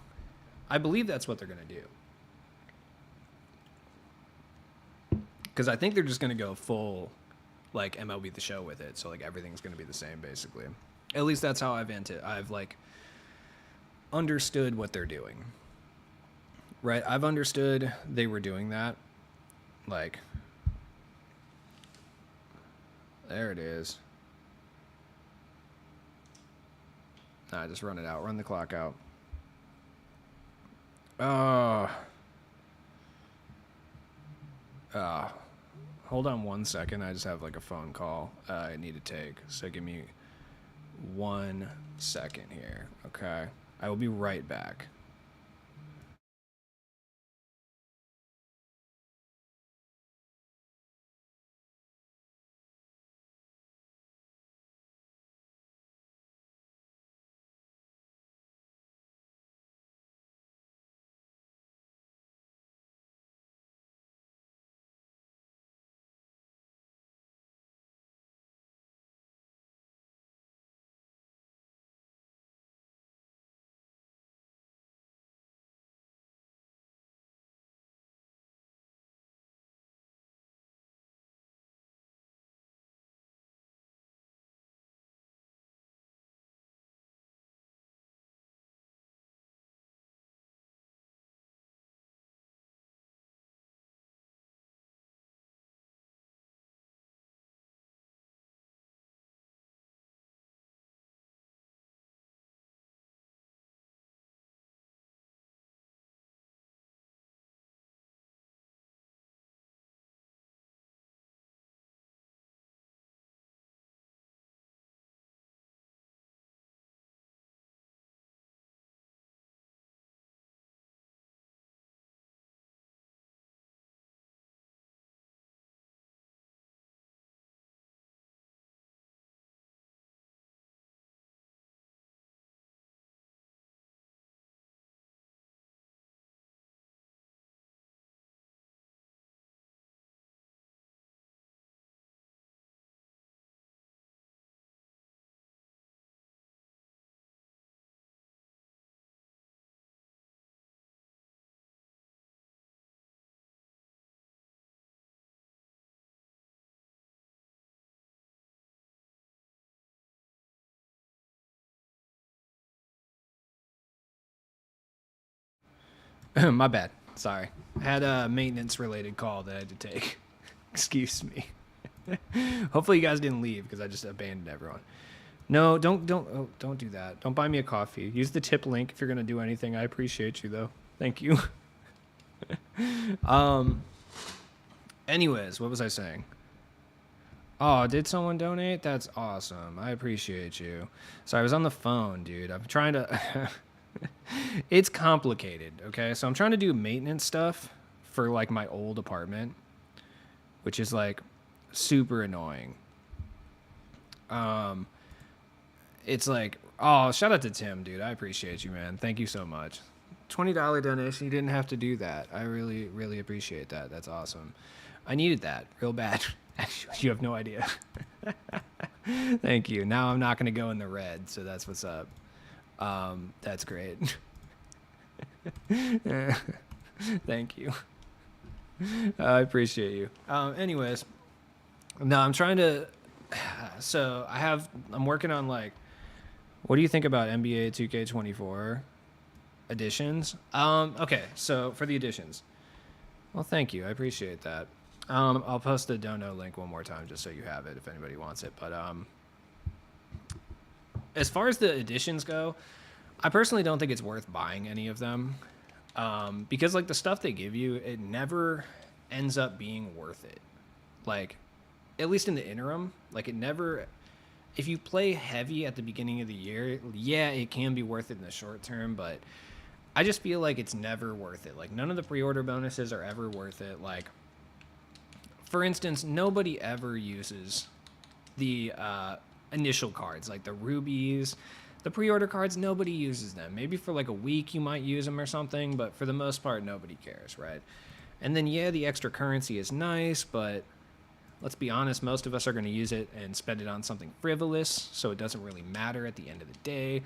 I believe that's what they're gonna do. Because I think they're just gonna go full like MLB The Show with it, so like everything's gonna be the same basically. At least that's how I've like understood what they're doing. Right, I've understood they were doing that. Like, there it is. Nah, just run it out. Run the clock out. Hold on 1 second. I just have like a phone call I need to take. So give me 1 second here. Okay. I will be right back. My bad. Sorry. I had a maintenance related call that I had to take. Excuse me. Hopefully you guys didn't leave because I just abandoned everyone. No, don't do that. Don't buy me a coffee. Use the tip link if you're gonna do anything. I appreciate you though. Thank you. um. Anyways, what was I saying? Oh, did someone donate? That's awesome. I appreciate you. So I was on the phone, dude. I'm trying to. It's complicated. Okay, so I'm trying to do maintenance stuff for like my old apartment, which is like super annoying. Um, it's like, oh, shout out to Tim, dude. I appreciate you, man. Thank you so much. $20 donation. You didn't have to do that. I really, really appreciate that. That's awesome. I needed that real bad. Actually, you have no idea. Thank you. Now I'm not going to go in the red, so that's what's up. That's great. Thank you. I appreciate you. Anyways, no, I'm trying to. So I'm working on like, what do you think about NBA 2K24 editions? Okay, so for the editions, well, thank you. I appreciate that. I'll post the dono link one more time just so you have it if anybody wants it. But as far as the editions go, I personally don't think it's worth buying any of them because like the stuff they give you, it never ends up being worth it. Like, at least in the interim, like it never. If you play heavy at the beginning of the year, yeah, it can be worth it in the short term, but I just feel like it's never worth it. Like none of the pre-order bonuses are ever worth it. Like, for instance, nobody ever uses the initial cards, like the rubies, the pre-order cards. Nobody uses them. Maybe for like a week you might use them or something, but for the most part, nobody cares, right? And then, yeah, the extra currency is nice, but let's be honest, most of us are going to use it and spend it on something frivolous, so it doesn't really matter at the end of the day.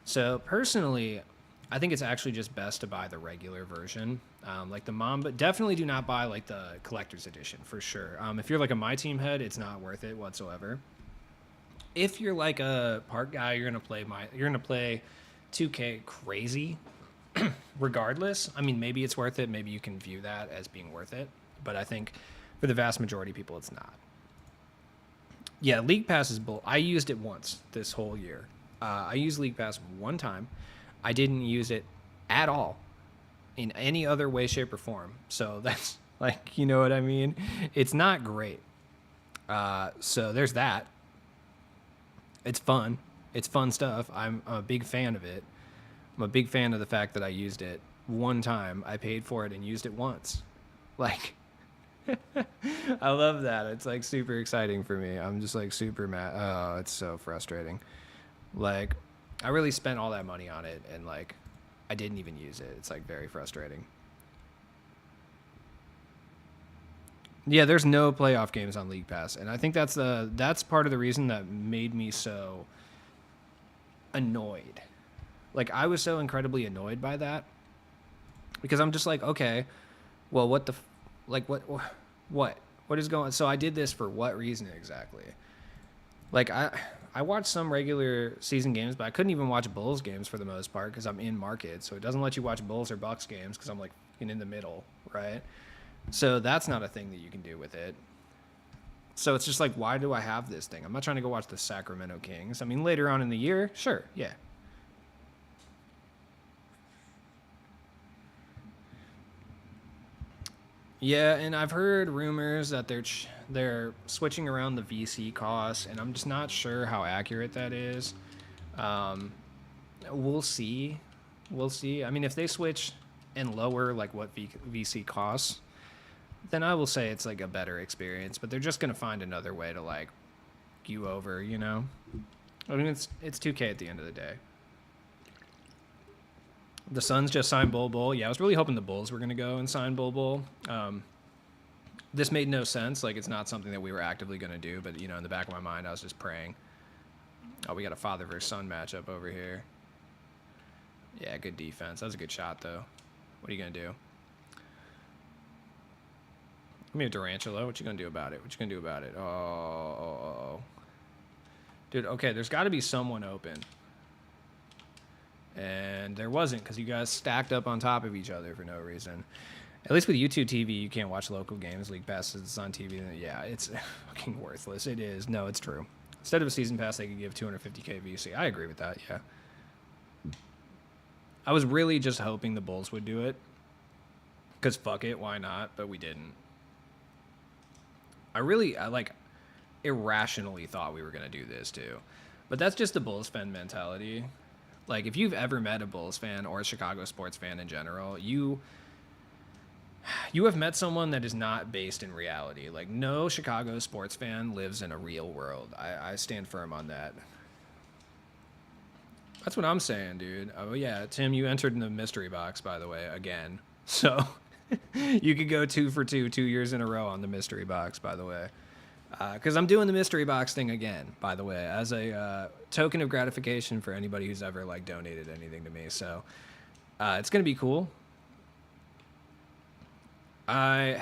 So personally, I think it's actually just best to buy the regular version, like the Mamba. Definitely do not buy like the collector's edition for sure. If you're like a My Team head, it's not worth it whatsoever. If you're like a park guy, you're gonna play 2K crazy. Regardless, I mean, maybe it's worth it. Maybe you can view that as being worth it, but I think for the vast majority of people, it's not. Yeah, League Pass is bull. I used it once this whole year. I used League Pass one time. I didn't use it at all in any other way, shape, or form. So that's like, you know what I mean? It's not great. So there's that. It's fun. It's fun stuff. I'm a big fan of it. I'm a big fan of the fact that I used it one time. I paid for it and used it once. Like, I love that. It's like super exciting for me. I'm just like super mad. Oh, it's so frustrating. Like, I really spent all that money on it and like I didn't even use it. It's like very frustrating. Yeah, there's no playoff games on League Pass, and I think that's part of the reason that made me so annoyed. Like I was so incredibly annoyed by that because I'm just like, okay, well, what is going? So I did this for what reason exactly? Like I watched some regular season games, but I couldn't even watch Bulls games for the most part because I'm in market, so it doesn't let you watch Bulls or Bucks games because I'm like in the middle, right? So that's not a thing that you can do with it. So it's just like, why do I have this thing? I'm not trying to go watch the Sacramento Kings. I mean, later on in the year, sure, yeah. Yeah, and I've heard rumors that they're switching around the VC costs, and I'm just not sure how accurate that is. Um, we'll see. We'll see. I mean, if they switch and lower like what VC costs, then I will say it's like a better experience. But they're just gonna find another way to like you over, you know. I mean, it's 2K at the end of the day. The Suns just signed Bol Bol. Yeah, I was really hoping the Bulls were going to go and sign Bol Bol. This made no sense. Like, it's not something that we were actively going to do. But, you know, in the back of my mind, I was just praying. Oh, we got a father versus son matchup over here. Yeah, good defense. That was a good shot, though. What are you going to do? Give me a Durantula. What you going to do about it? What you going to do about it? Oh. Dude, okay, there's got to be someone open. And there wasn't because you guys stacked up on top of each other for no reason. At least with YouTube TV, you can't watch local games. League Pass is on TV. Yeah, it's fucking worthless. It is. No, it's true. Instead of a season pass, they could give 250K VC. I agree with that, yeah. I was really just hoping the Bulls would do it. Because fuck it, why not? But we didn't. I like irrationally thought we were going to do this too. But that's just the Bulls fan mentality. Like, if you've ever met a Bulls fan or a Chicago sports fan in general, you have met someone that is not based in reality. Like, no Chicago sports fan lives in a real world. I stand firm on that. That's what I'm saying, dude. Oh, yeah, Tim, you entered in the mystery box, by the way, again. So, you could go 2 for 2 years in a row on the mystery box, by the way. Because I'm doing the mystery box thing again, by the way, as a token of gratification for anybody who's ever, like, donated anything to me. So, it's going to be cool. I'm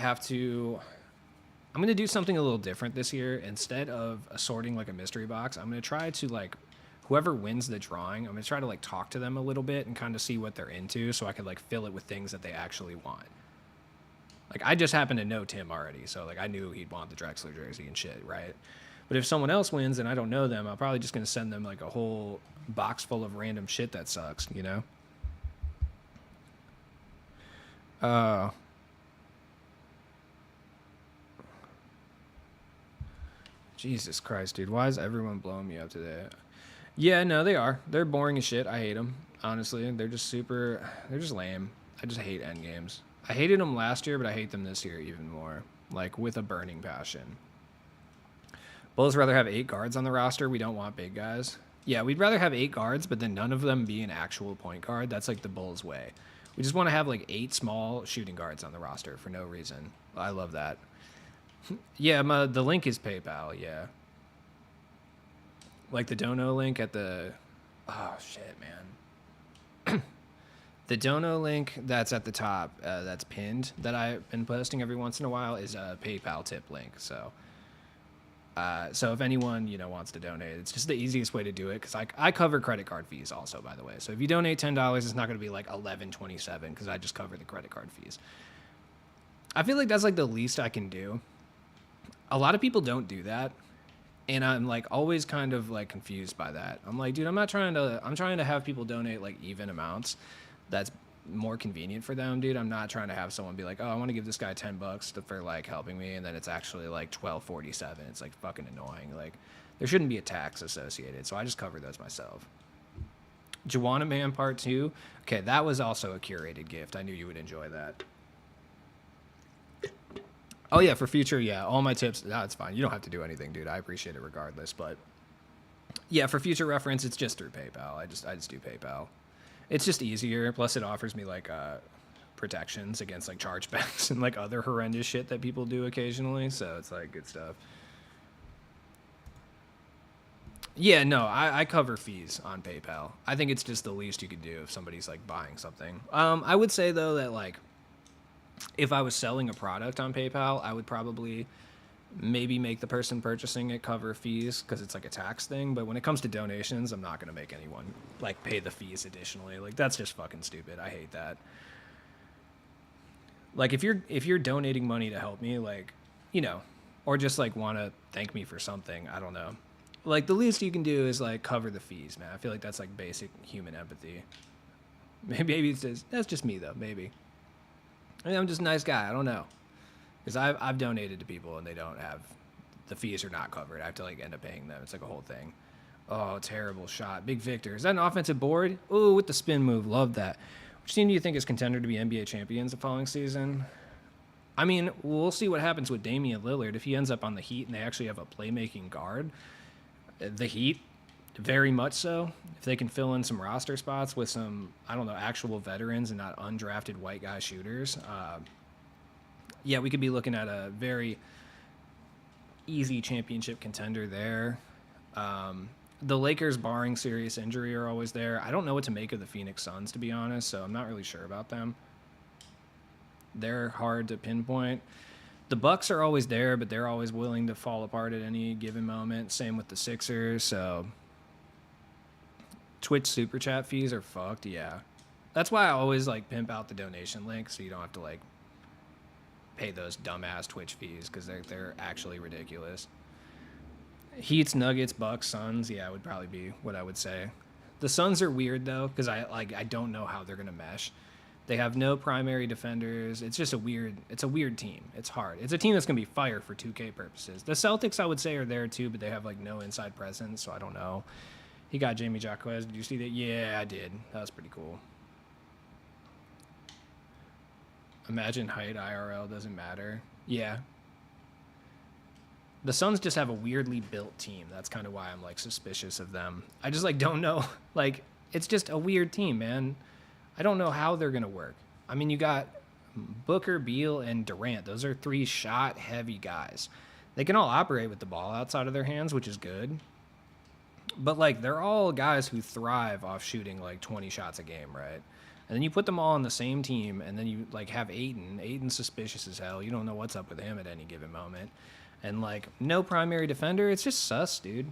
going to do something a little different this year. Instead of assorting like a mystery box, I'm going to try to like, whoever wins the drawing, I'm going to try to like talk to them a little bit and kind of see what they're into so I could like fill it with things that they actually want. Like, I just happen to know Tim already, so like I knew he'd want the Drexler jersey and shit, right? But if someone else wins and I don't know them, I'm probably just going to send them like a whole box full of random shit that sucks, you know? Jesus Christ, dude. Why is everyone blowing me up today? Yeah, no, they are. They're boring as shit. I hate them. Honestly, they're just lame. I just hate endgames. I hated them last year, but I hate them this year even more. Like, with a burning passion. Bulls rather have 8 guards on the roster. We don't want big guys. Yeah, we'd rather have 8 guards, but then none of them be an actual point guard. That's like the Bulls' way. We just want to have like 8 small shooting guards on the roster for no reason. I love that. Yeah, the link is PayPal, yeah. Like the dono link at the... Oh, shit, man. The dono link that's at the top, that's pinned, that I've been posting every once in a while, is a PayPal tip link. So if anyone, wants to donate, it's just the easiest way to do it, because I cover credit card fees also, by the way. So if you donate $10, it's not going to be like $11.27, because I just cover the credit card fees. I feel like that's like the least I can do. A lot of people don't do that, and I'm like always kind of like confused by that. I'm like, dude, I'm trying to have people donate like even amounts that's more convenient for them, dude. I'm not trying to have someone be like, oh, I want to give this guy $10 for like helping me, and then it's actually like $12.47. It's like fucking annoying. Like, there shouldn't be a tax associated, so I just cover those myself. Juwanna Man Part 2. Okay, that was also a curated gift. I knew you would enjoy that. Oh, yeah, for future, yeah, all my tips, it's fine. You don't have to do anything, dude. I appreciate it regardless. But, yeah, for future reference, it's just through PayPal. I just do PayPal. It's just easier. Plus, it offers me, like, protections against, like, chargebacks and, like, other horrendous shit that people do occasionally. So it's, like, good stuff. Yeah, no, I cover fees on PayPal. I think it's just the least you could do if somebody's, like, buying something. I would say, though, that, like, if I was selling a product on PayPal, I would probably maybe make the person purchasing it cover fees because it's like a tax thing. But when it comes to donations, I'm not going to make anyone like pay the fees additionally. Like, that's just fucking stupid. I hate that. Like, if you're donating money to help me, like, or just like want to thank me for something, I don't know. Like, the least you can do is like cover the fees, man. I feel like that's like basic human empathy. Maybe that's just me though. Maybe. I mean, I'm just a nice guy. I don't know. Because I've donated to people and they don't have... The fees are not covered. I have to, like, end up paying them. It's like a whole thing. Oh, terrible shot. Big Victor. Is that an offensive board? Ooh, with the spin move. Love that. Which team do you think is contender to be NBA champions the following season? I mean, we'll see what happens with Damian Lillard. If he ends up on the Heat and they actually have a playmaking guard, the Heat, very much so. If they can fill in some roster spots with some, I don't know, actual veterans and not undrafted white guy shooters, yeah, we could be looking at a very easy championship contender there. The Lakers, barring serious injury, are always there. I don't know what to make of the Phoenix Suns, to be honest, so I'm not really sure about them. They're hard to pinpoint. The Bucks are always there, but they're always willing to fall apart at any given moment. Same with the Sixers, so... Twitch super chat fees are fucked. Yeah, that's why I always like pimp out the donation link so you don't have to like pay those dumbass Twitch fees because they're actually ridiculous. Heats, Nuggets, Bucks, Suns. Yeah, would probably be what I would say. The Suns are weird though because I don't know how they're gonna mesh. They have no primary defenders. It's just a weird team. It's hard. It's a team that's going to be fire for 2K purposes. The Celtics, I would say, are there too, but they have like no inside presence, so I don't know. He got Jamie Jaquez. Did you see that? Yeah, I did. That was pretty cool. Imagine height IRL doesn't matter. Yeah. The Suns just have a weirdly built team. That's kind of why I'm like suspicious of them. I just like don't know. Like it's just a weird team, man. I don't know how they're going to work. I mean, you got Booker, Beal, and Durant. Those are 3 shot-heavy guys. They can all operate with the ball outside of their hands, which is good. But, like, they're all guys who thrive off shooting, like, 20 shots a game, right? And then you put them all on the same team, and then you, like, have Ayton. Ayton's suspicious as hell. You don't know what's up with him at any given moment. And, like, no primary defender. It's just sus, dude.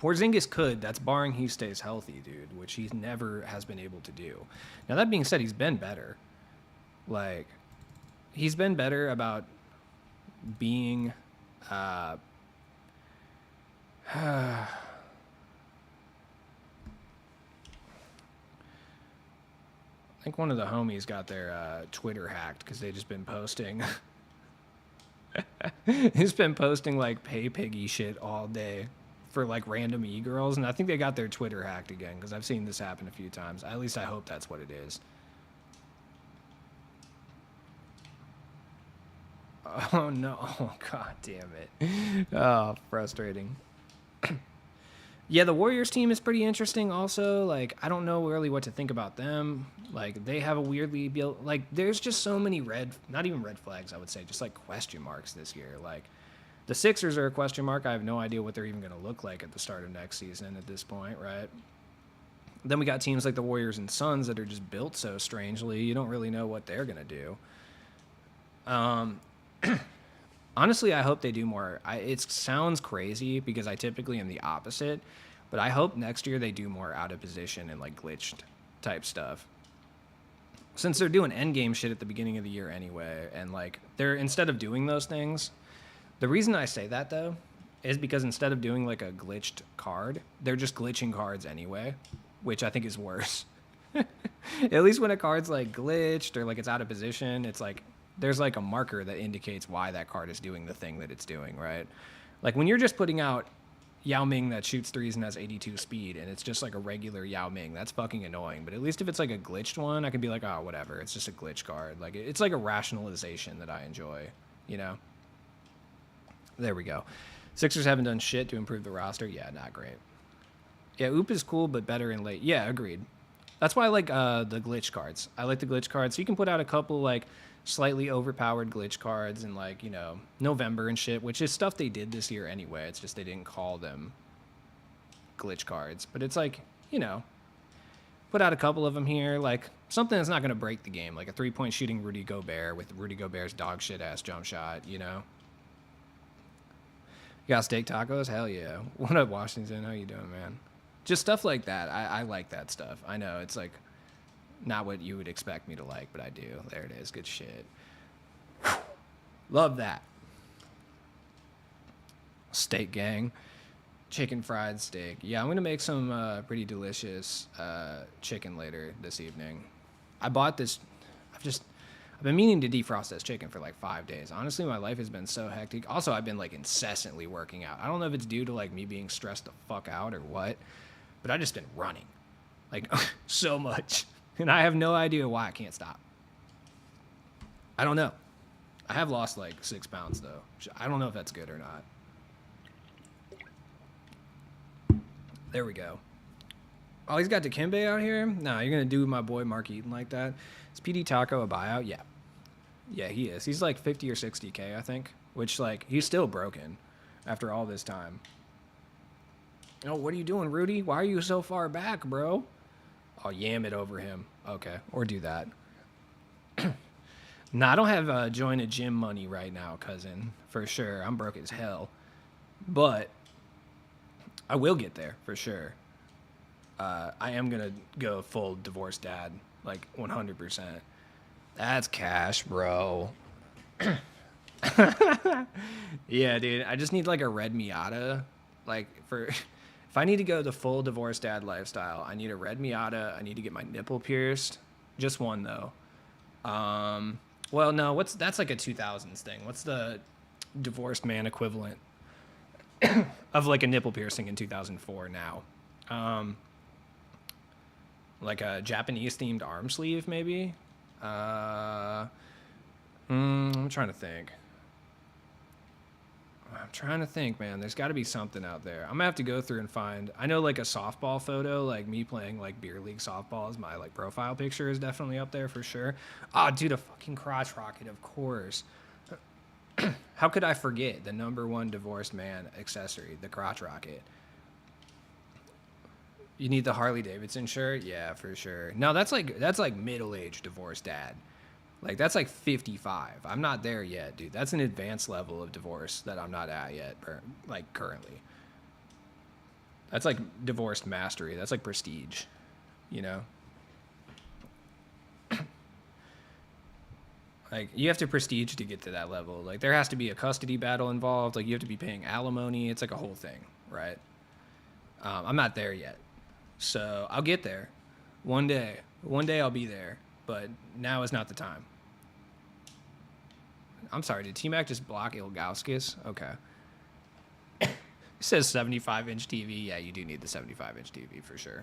Porzingis could. That's barring he stays healthy, dude, which he never has been able to do. Now, that being said, he's been better. Like, he's been better about being... I think one of the homies got their Twitter hacked because they just been posting... He's been posting, like, pay piggy shit all day for like random e-girls, and I think they got their Twitter hacked again because I've seen this happen a few times. At least I hope that's what it is. Oh no. Oh, god damn it. Oh, frustrating. Yeah, the Warriors team is pretty interesting also. Like, I don't know really what to think about them. Like, they have a weirdly built... Like, there's just so many not even red flags, I would say, just like question marks this year. Like, the Sixers are a question mark. I have no idea what they're even going to look like at the start of next season at this point, right? Then we got teams like the Warriors and Suns that are just built so strangely. You don't really know what they're going to do. Honestly, I hope they do more. It sounds crazy because I typically am the opposite, but I hope next year they do more out of position and like glitched type stuff. Since they're doing endgame shit at the beginning of the year anyway, and like they're instead of doing those things... The reason I say that, though, is because instead of doing, like, a glitched card, they're just glitching cards anyway, which I think is worse. At least when a card's, like, glitched or, like, it's out of position, it's, like, there's, like, a marker that indicates why that card is doing the thing that it's doing, right? Like, when you're just putting out Yao Ming that shoots threes and has 82 speed, and it's just, like, a regular Yao Ming, that's fucking annoying. But at least if it's, like, a glitched one, I can be like, oh, whatever, it's just a glitch card. Like, it's, like, a rationalization that I enjoy, you know? There we go. Sixers haven't done shit to improve the roster. Yeah, not great. Yeah, Oop is cool, but better in late. Yeah, agreed. That's why I like the glitch cards. I like the glitch cards. So you can put out a couple, like, slightly overpowered glitch cards in, like, you know, November and shit, which is stuff they did this year anyway. It's just they didn't call them glitch cards. But it's like, you know, put out a couple of them here. Like, something that's not going to break the game. Like a 3-point shooting Rudy Gobert with Rudy Gobert's dog shit-ass jump shot, you know? You got steak tacos? Hell yeah. What up, Washington? How you doing, man? Just stuff like that. I like that stuff. I know it's like not what you would expect me to like, but I do. There it is. Good shit. Love that. Steak gang. Chicken fried steak. Yeah, I'm going to make some pretty delicious chicken later this evening. I bought this. I've been meaning to defrost this chicken for like 5 days. Honestly, my life has been so hectic. Also, I've been like incessantly working out. I don't know if it's due to like me being stressed the fuck out or what, but I've just been running like so much. And I have no idea why I can't stop. I don't know. I have lost like 6 pounds though. I don't know if that's good or not. There we go. Oh, he's got Dikembe out here? Nah, you're going to do my boy Mark Eaton like that? Is PD Taco a buyout? Yeah. Yeah, he is. He's like 50 or 60K, I think. Which, like, he's still broken after all this time. Oh, what are you doing, Rudy? Why are you so far back, bro? I'll yam it over him. Okay, or do that. Nah, I don't have join a gym money right now, cousin. For sure. I'm broke as hell. But I will get there for sure. I am gonna go full divorced dad, like 100%. That's cash, bro. Yeah, dude. I just need like a red Miata. Like for if I need to go the full divorced dad lifestyle, I need a red Miata. I need to get my nipple pierced. Just one though. Well, no, that's like a 2000s thing. What's the divorced man equivalent of like a nipple piercing in 2004 now? Like a Japanese themed arm sleeve maybe. I'm trying to think. Man. There's got to be something out there. I'm gonna have to go through and find. I know like a softball photo, like me playing like beer league softball, is my like profile picture is definitely up there for sure. Ah, dude, a fucking crotch rocket, of course. How could I forget the number one divorced man accessory, the crotch rocket? You need the Harley Davidson shirt, yeah, for sure. No, that's like middle aged divorced dad. Like that's like 55. I'm not there yet, dude. That's an advanced level of divorce that I'm not at yet, like currently. That's like divorced mastery. That's like prestige, you know? Like you have to prestige to get to that level. Like there has to be a custody battle involved. Like you have to be paying alimony. It's like a whole thing, right? I'm not there yet, so I'll get there. One day. One day I'll be there, but now is not the time. I'm sorry, did T-Mac just block Ilgauskas? Okay. It says 75-inch TV. Yeah, you do need the 75-inch TV for sure.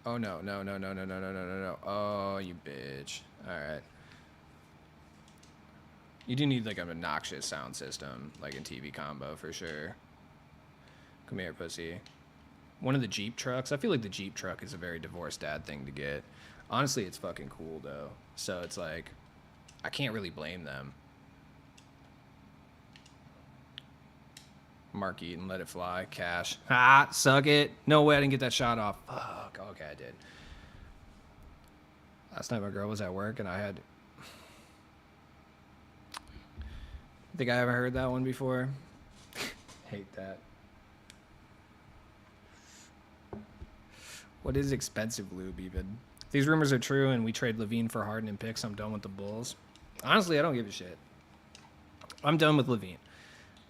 Oh, no. Oh, you bitch. All right. You do need, like, an obnoxious sound system, like a TV combo for sure. Come here, pussy. One of the Jeep trucks. I feel like the Jeep truck is a very divorced dad thing to get. Honestly, it's fucking cool, though. So it's like, I can't really blame them. Mark Eaton, let it fly. Cash. Ah, suck it. No way I didn't get that shot off. Fuck. Okay, I did. Last night my girl was at work and I had... Think I ever heard that one before? Hate that. What is expensive lube even? If these rumors are true and we trade Levine for Harden and picks, I'm done with the Bulls. Honestly, I don't give a shit. I'm done with Levine.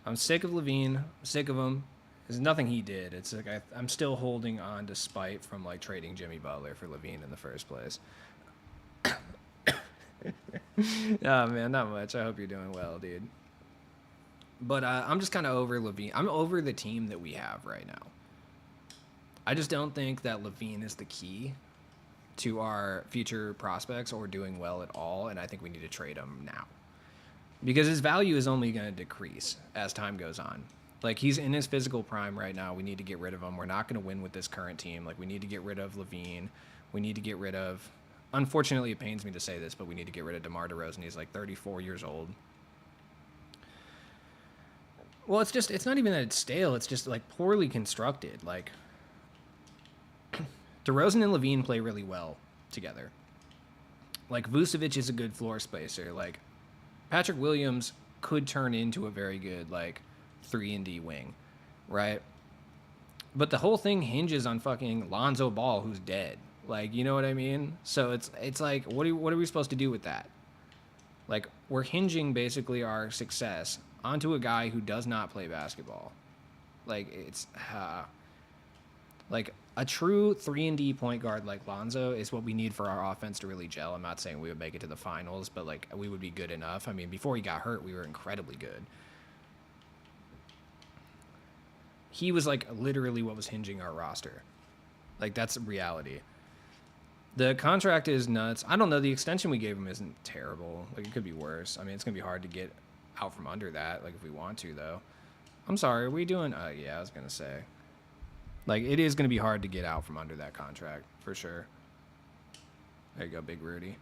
I'm sick of Levine. I'm sick of him. There's nothing he did. It's like I'm still holding on to spite from like trading Jimmy Butler for Levine in the first place. Oh man, not much. I hope you're doing well, dude. But I'm just kind of over Levine. I'm over the team that we have right now. I just don't think that Levine is the key to our future prospects or doing well at all, and I think we need to trade him now. Because his value is only going to decrease as time goes on. Like, he's in his physical prime right now. We need to get rid of him. We're not going to win with this current team. Like, we need to get rid of Levine. We need to get rid of... Unfortunately, it pains me to say this, but we need to get rid of DeMar DeRozan. He's, like, 34 years old. Well, it's not even that it's stale. It's just, like, poorly constructed. Like... DeRozan and Levine play really well together. Like, Vucevic is a good floor spacer. Like, Patrick Williams could turn into a very good, like, 3-and-D wing, right? But the whole thing hinges on fucking Lonzo Ball, who's dead. Like, you know what I mean? So it's like, what are we supposed to do with that? Like, we're hinging basically our success onto a guy who does not play basketball. Like, it's... like, a true 3-and-D point guard like Lonzo is what we need for our offense to really gel. I'm not saying we would make it to the finals, but, like, we would be good enough. I mean, before he got hurt, we were incredibly good. He was, like, literally what was hinging our roster. Like, that's reality. The contract is nuts. I don't know. The extension we gave him isn't terrible. Like, it could be worse. I mean, it's going to be hard to get out from under that, like, if we want to, though. I'm sorry. Are we doing... yeah, I was going to say... Like, it is going to be hard to get out from under that contract, for sure. There you go, Big Rudy.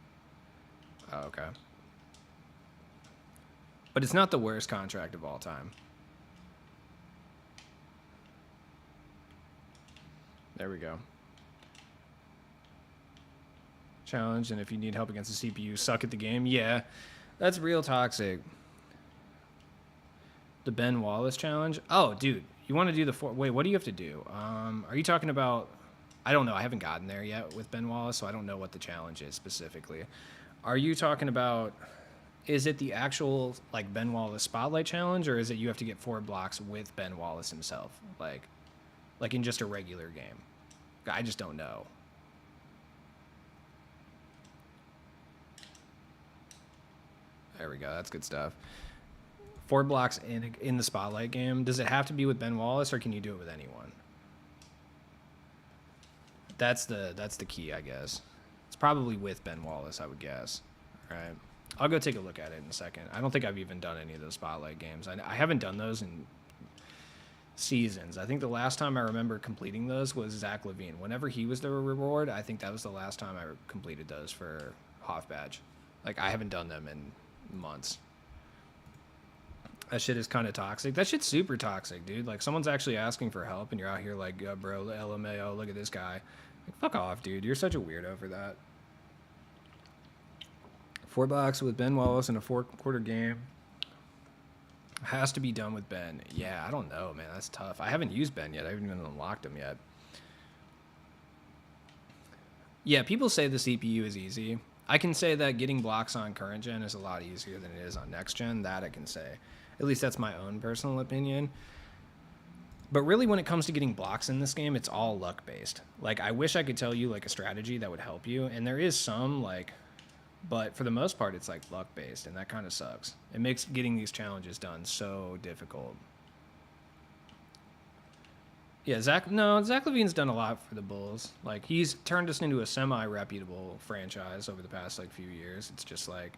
Oh, okay. But it's not the worst contract of all time. There we go. Challenge, and if you need help against the CPU, suck at the game. Yeah, that's real toxic. The Ben Wallace challenge? Oh, dude, you want to do the four? Wait, what do you have to do? Are you talking about? I don't know. I haven't gotten there yet with Ben Wallace, so I don't know what the challenge is specifically. Are you talking about? Is it the actual like Ben Wallace Spotlight challenge, or is it you have to get 4 blocks with Ben Wallace himself, like in just a regular game? I just don't know. There we go. That's good stuff. 4 blocks in the Spotlight game. Does it have to be with Ben Wallace, or can you do it with anyone? That's the key, I guess. It's probably with Ben Wallace, I would guess. All right. I'll go take a look at it in a second. I don't think I've even done any of those Spotlight games. I haven't done those in seasons. I think the last time I remember completing those was Zach Levine. Whenever he was the reward, I think that was the last time I completed those for Hoff Badge. Like, I haven't done them in months. That shit is kind of toxic. That shit's super toxic, dude. Like, someone's actually asking for help, and you're out here like, bro, LMAO, look at this guy. Like, fuck off, dude. You're such a weirdo for that. 4 blocks with Ben Wallace in a 4-quarter game. Has to be done with Ben. Yeah, I don't know, man. That's tough. I haven't used Ben yet. I haven't even unlocked him yet. Yeah, people say the CPU is easy. I can say that getting blocks on current gen is a lot easier than it is on next gen. That I can say. At least that's my own personal opinion. But really, when it comes to getting blocks in this game, it's all luck based. Like, I wish I could tell you like a strategy that would help you, and there is some, like, but for the most part, it's like luck based, and that kind of sucks. It makes getting these challenges done so difficult. Yeah, Zach Levine's done a lot for the Bulls. Like, he's turned us into a semi-reputable franchise over the past like few years. It's just like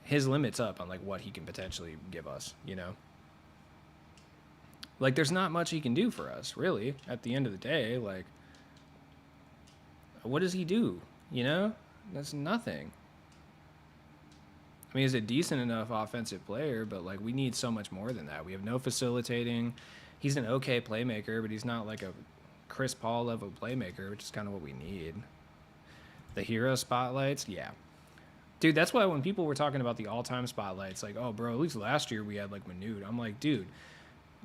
his limit's up on like what he can potentially give us, you know? Like, there's not much he can do for us, really, at the end of the day. Like, what does he do, you know? That's nothing. I mean, he's a decent enough offensive player, but like, we need so much more than that. We have no facilitating. He's an okay playmaker, but he's not like a Chris Paul level playmaker, which is kind of what we need. The hero spotlights, yeah. Dude, that's why when people were talking about the all-time spotlights, like, oh, bro, at least last year we had like Manute. I'm like, dude,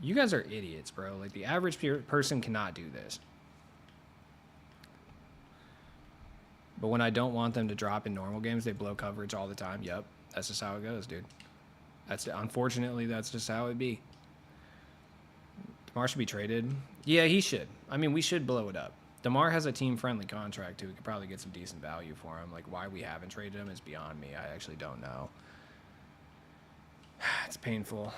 you guys are idiots, bro. Like, the average person cannot do this. But when I don't want them to drop in normal games, they blow coverage all the time. Yep, that's just how it goes, dude. Unfortunately, that's just how it be. DeMar should be traded. Yeah, he should. I mean, we should blow it up. DeMar has a team-friendly contract, too. We could probably get some decent value for him. Like, why we haven't traded him is beyond me. I actually don't know. It's painful.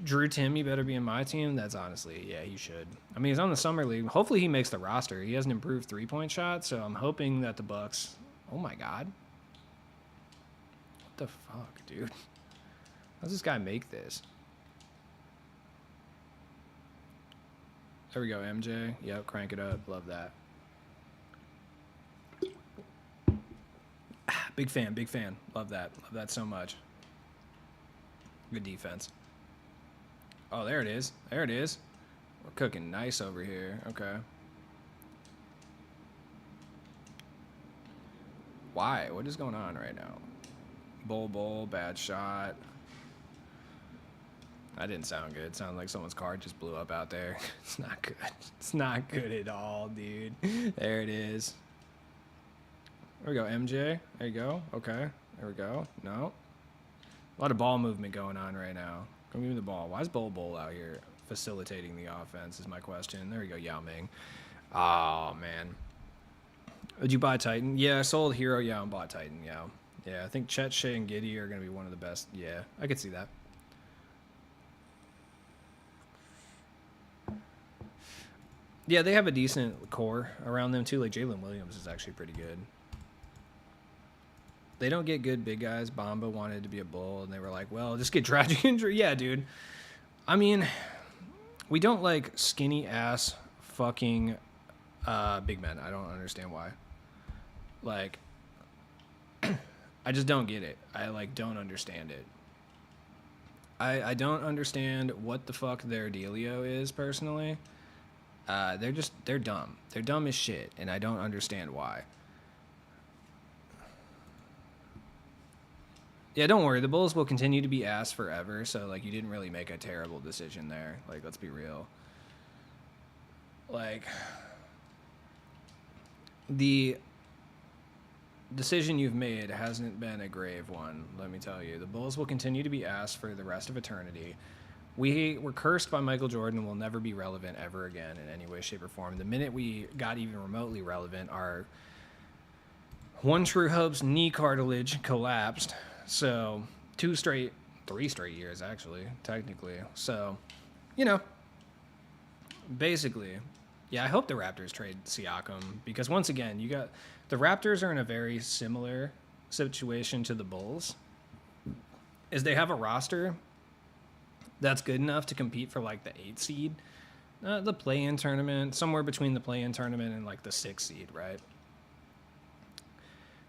Drew Timmy better be in my team. That's honestly, yeah, he should. I mean, he's on the summer league. Hopefully he makes the roster. He has an improved 3-point shot, so I'm hoping that the Bucks. Oh my God. What the fuck, dude? How does this guy make this? There we go, MJ. Yep, crank it up. Love that. Big fan, big fan. Love that. Love that so much. Good defense. Oh, there it is. There it is. We're cooking nice over here. Okay. Why? What is going on right now? Bull, bad shot. That didn't sound good. It sounded like someone's car just blew up out there. It's not good. It's not good at all, dude. There it is. There we go, MJ. There you go. Okay. There we go. No. A lot of ball movement going on right now. Come give me the ball. Why is Bull out here facilitating the offense is my question. There you go, Yao Ming. Oh, man. Did you buy Titan? Yeah, I sold Hero Yao and bought Titan, Yao. Yeah, I think Chet, Shea, and Giddy are going to be one of the best. Yeah, I could see that. Yeah, they have a decent core around them, too. Like, Jalen Williams is actually pretty good. They don't get good big guys. Bamba wanted to be a Bull, and they were like, well, just get tragic injury. Yeah, dude. I mean, we don't like skinny-ass fucking big men. I don't understand why. Like, I just don't get it. I, like, don't understand it. I don't understand what the fuck their dealio is, personally. They're dumb. They're dumb as shit, and I don't understand why. Yeah, don't worry. The Bulls will continue to be ass forever. So like, you didn't really make a terrible decision there. Like, let's be real. Like, the decision you've made hasn't been a grave one. Let me tell you, the Bulls will continue to be ass for the rest of eternity. We were cursed by Michael Jordan and will never be relevant ever again in any way, shape, or form. The minute we got even remotely relevant, our one true hope's knee cartilage collapsed. So 3 straight years, actually, technically. So, you know, basically, yeah, I hope the Raptors trade Siakam because once again, the Raptors are in a very similar situation to the Bulls. Is they have a roster that's good enough to compete for like the 8th seed, the play-in tournament, somewhere between the play-in tournament and like the 6th seed, right?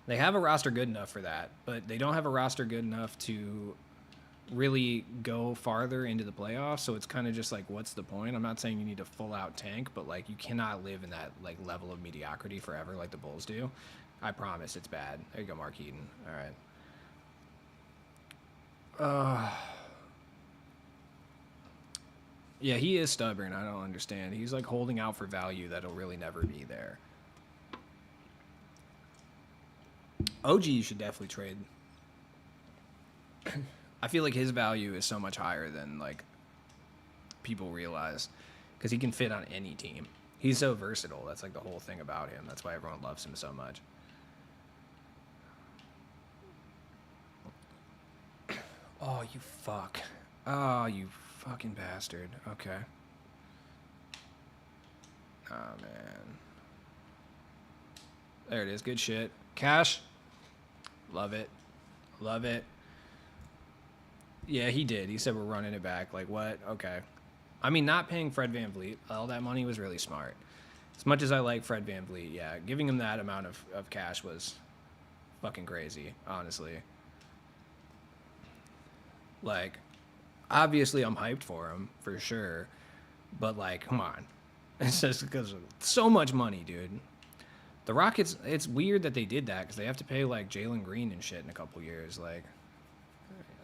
They have a roster good enough for that, but they don't have a roster good enough to really go farther into the playoffs. So it's kind of just like, what's the point? I'm not saying you need a full-out tank, but like you cannot live in that like level of mediocrity forever like the Bulls do. I promise it's bad. There you go, Mark Eaton. All right. Yeah, he is stubborn. I don't understand. He's like holding out for value that'll really never be there. OG you should definitely trade. I feel like his value is so much higher than like people realize because he can fit on any team. He's so versatile. That's like the whole thing about him. That's why everyone loves him so much. Oh, you fuck. Oh, you fucking bastard. Okay. Oh, man. There it is. Good shit. Cash. Love it. Love it. Yeah, he did. He said we're running it back. Like, what? Okay. I mean, not paying Fred VanVleet all that money was really smart. As much as I like Fred VanVleet, yeah, giving him that amount of cash was fucking crazy, honestly. Like, obviously I'm hyped for him, for sure. But, like, come on. It's just because of so much money, dude. The Rockets, it's weird that they did that because they have to pay, like, Jalen Green and shit in a couple years. Like,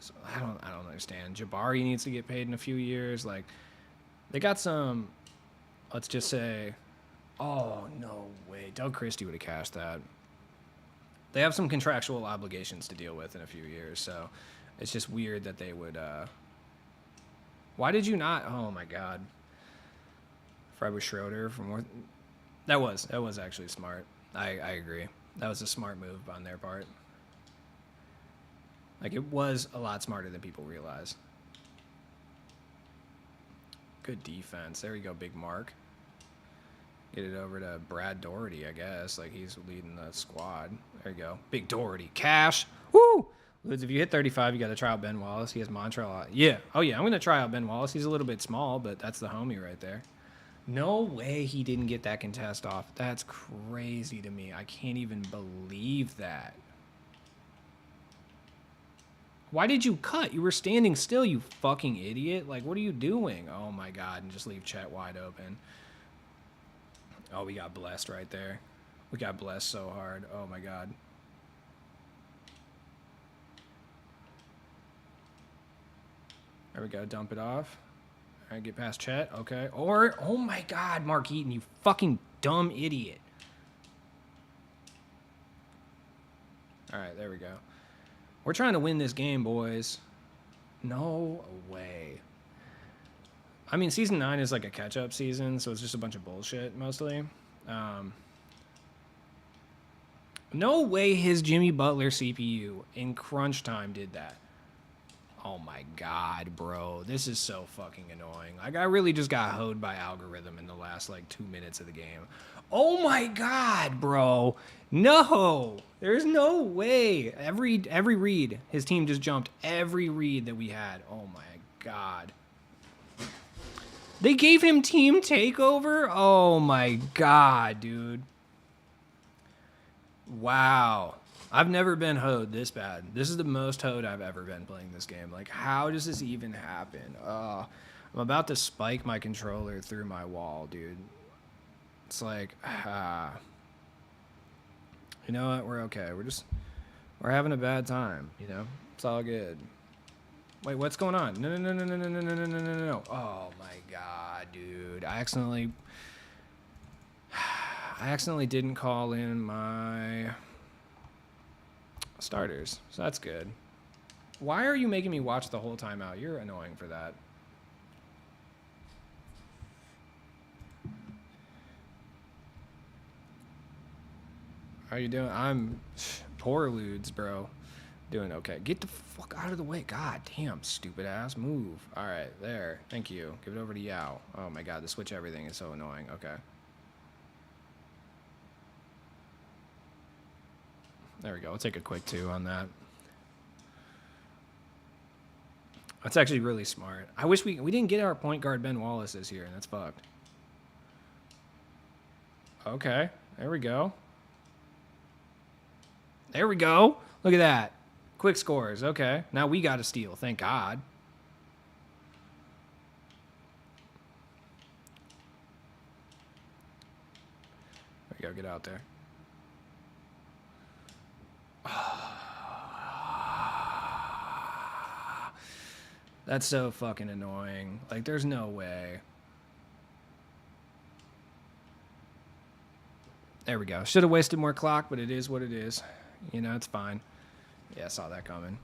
so I don't understand. Jabari needs to get paid in a few years. Like, they got some, let's just say, oh, no way. Doug Christie would have cashed that. They have some contractual obligations to deal with in a few years, so it's just weird that they would, why did you not? Oh, my God. Fred was Schroeder for more. That was actually smart. I agree. That was a smart move on their part. Like, it was a lot smarter than people realize. Good defense. There you go, Big Mark. Get it over to Brad Doherty, I guess. Like, he's leading the squad. There you go. Big Doherty. Cash. Woo! Ludes, if you hit 35, you got to try out Ben Wallace. He has Montreal. Yeah. Oh, yeah. I'm going to try out Ben Wallace. He's a little bit small, but that's the homie right there. No way he didn't get that contest off. That's crazy to me. I can't even believe that. Why did you cut? You were standing still, you fucking idiot. Like, what are you doing? Oh, my God. And just leave Chet wide open. Oh, we got blessed right there. We got blessed so hard. Oh, my God. There we go. Dump it off. All right, get past Chet. Okay. Or, oh, my God, Mark Eaton, you fucking dumb idiot. All right, there we go. We're trying to win this game, boys. No way. I mean, Season 9 is like a catch-up season, so it's just a bunch of bullshit, mostly. No way his Jimmy Butler CPU in crunch time did that. Oh, my God, bro. This is so fucking annoying. Like, I really just got hoed by algorithm in the last, like, 2 minutes of the game. Oh, my God, bro. No. There's no way. Every read, his team just jumped every read that we had. Oh, my God. They gave him team takeover? Oh, my God, dude. Wow. I've never been hoed this bad. This is the most hoed I've ever been playing this game. Like, how does this even happen? I'm about to spike my controller through my wall, dude. It's like, you know what? We're okay. We're having a bad time, you know? It's all good. Wait, what's going on? No, no, no, no, no, no, no, no, no, no, no, no. Oh my god, dude. I accidentally didn't call in my starters. So that's good. Why are you making me watch the whole time out? You're annoying for that. How you doing? I'm poor ludes, bro. Doing okay. Get the fuck out of the way. God damn, stupid ass. Move. All right, there. Thank you. Give it over to Yao. Oh my god, the switch everything is so annoying. Okay. There we go. I'll take a quick 2 on that. That's actually really smart. I wish we didn't get our point guard Ben Wallace this year, and that's fucked. Okay. There we go. There we go. Look at that. Quick scores. Okay. Now we got to steal. Thank God. There we go. Get out there. That's so fucking annoying. Like, there's no way. There we go. Should have wasted more clock, but it is what it is. You know, it's fine. Yeah, I saw that coming.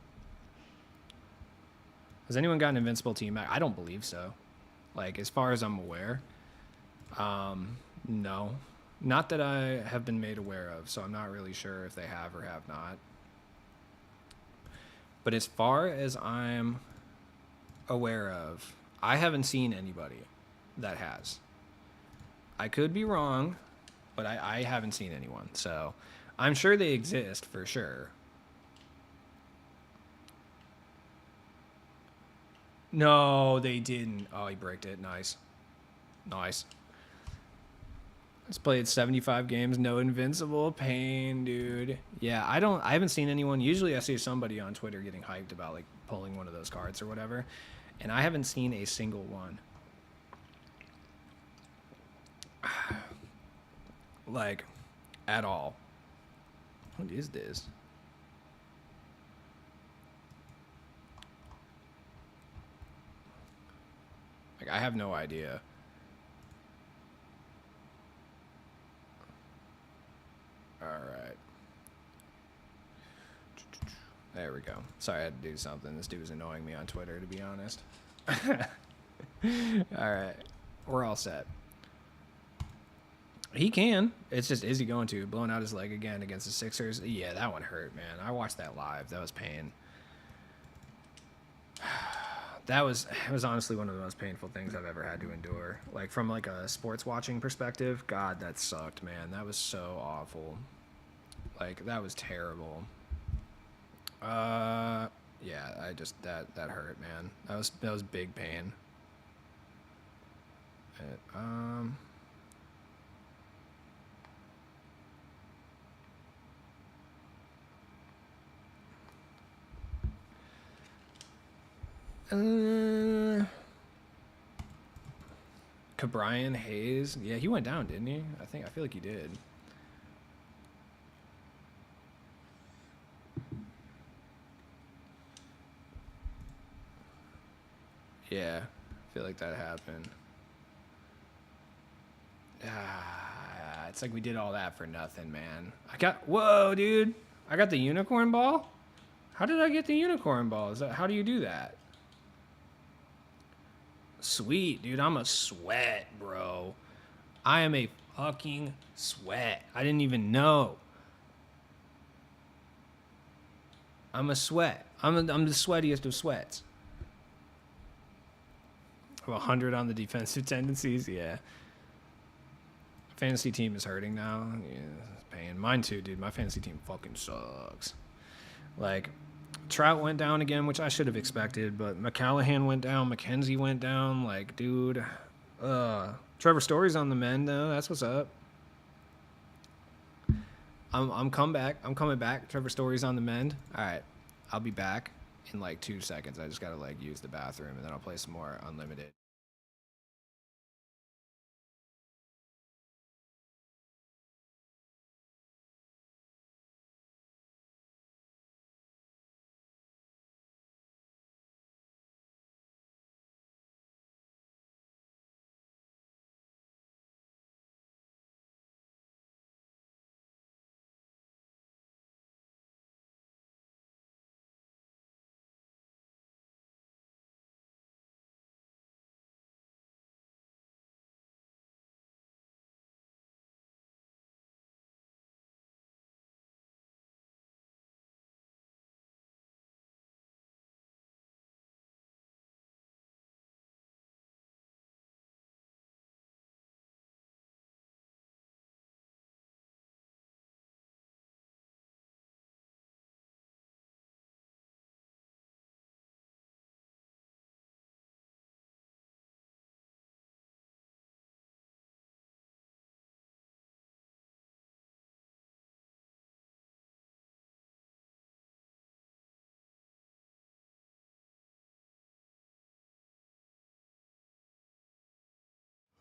Has anyone got an invincible team back? I don't believe so. Like, as far as I'm aware. No. Not that I have been made aware of, so I'm not really sure if they have or have not. But as far as I'm aware of, I haven't seen anybody that has. I could be wrong, but I haven't seen anyone. So I'm sure they exist for sure. No, they didn't. Oh, he bricked it. Nice. Nice. Just played 75 games, no invincible. Pain, dude. Yeah, I haven't seen anyone. Usually I see somebody on Twitter getting hyped about like pulling one of those cards or whatever. And I haven't seen a single one. Like, at all. What is this? Like, I have no idea. All right. There we go. Sorry, I had to do something. This dude was annoying me on Twitter, to be honest. All right. We're all set. He can. It's just, is he going to? Blowing out his leg again against the Sixers? Yeah, that one hurt, man. I watched that live. That was pain. It was honestly one of the most painful things I've ever had to endure. Like, from like a sports watching perspective, God, that sucked, man. That was so awful. Like, that was terrible. Yeah, that hurt, man. That was big pain. Cabrian Hayes. Yeah, he went down, didn't he? I feel like he did. Yeah, I feel like that happened. It's like we did all that for nothing, man. Whoa, dude. I got the unicorn ball? How did I get the unicorn ball? How do you do that? Sweet, dude. I'm a sweat, bro. I am a fucking sweat. I didn't even know. I'm a sweat. I'm the sweatiest of sweats. 100 on the defensive tendencies, yeah. Fantasy team is hurting now. Yeah, it's pain. Mine too, dude. My fantasy team fucking sucks. Like, Trout went down again, which I should have expected, but McCallahan went down, McKenzie went down. Like, dude, Trevor Story's on the mend though. That's what's up. I'm coming back. Trevor Story's on the mend. All right, I'll be back in like 2 seconds. I just gotta like use the bathroom, and then I'll play some more unlimited.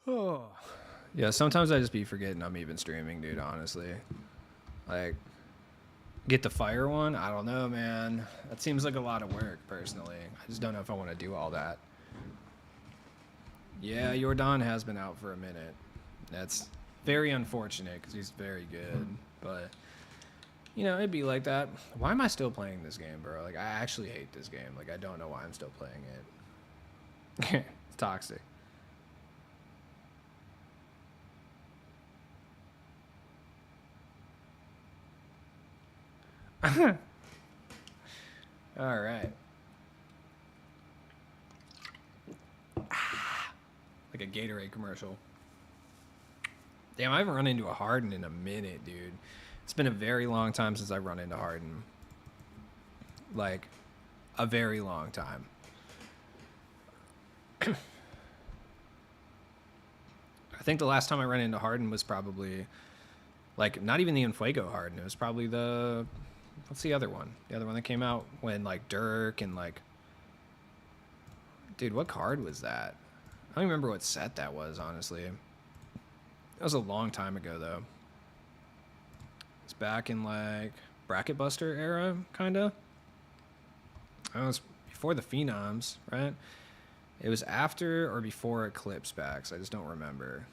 Oh. Yeah, sometimes I just be forgetting I'm even streaming, dude, honestly. Like, get the fire one? I don't know, man. That seems like a lot of work, personally. I just don't know if I want to do all that. Yeah, Jordan has been out for a minute. That's very unfortunate because he's very good. But, you know, it'd be like that. Why am I still playing this game, bro? Like, I actually hate this game. Like, I don't know why I'm still playing it. It's toxic. All right. Like a Gatorade commercial. Damn, I haven't run into a Harden in a minute, dude. It's been a very long time since I run into Harden. Like, a very long time. I think the last time I ran into Harden was probably, like, not even the Infuego Harden. It was probably the, what's the other one? The other one that came out when, like, Dirk and, like, dude, what card was that? I don't remember what set that was, honestly. That was a long time ago, though. It's back in, like, Bracket Buster era, kind of. It was before the Phenoms, right? It was after or before Eclipse packs. I just don't remember.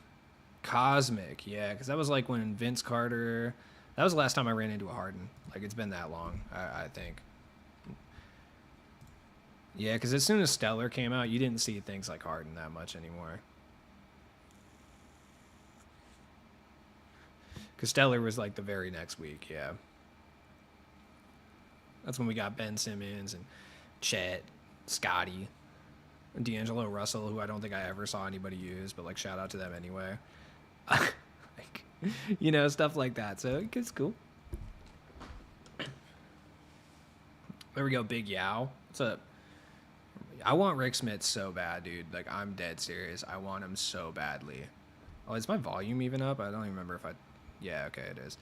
Cosmic, yeah, because that was, like, when Vince Carter... That was the last time I ran into a Harden. Like, it's been that long, I think. Yeah, because as soon as Stellar came out, you didn't see things like Harden that much anymore. Because Stellar was like the very next week, yeah. That's when we got Ben Simmons and Chet, Scotty, and D'Angelo Russell, who I don't think I ever saw anybody use, but like shout out to them anyway. Like, you know, stuff like that. So it's cool. There we go, Big Yao. What's up? I want Rick Smith so bad, dude. Like, I'm dead serious. I want him so badly. Oh, is my volume even up? I don't even remember if I... Yeah, okay, it is.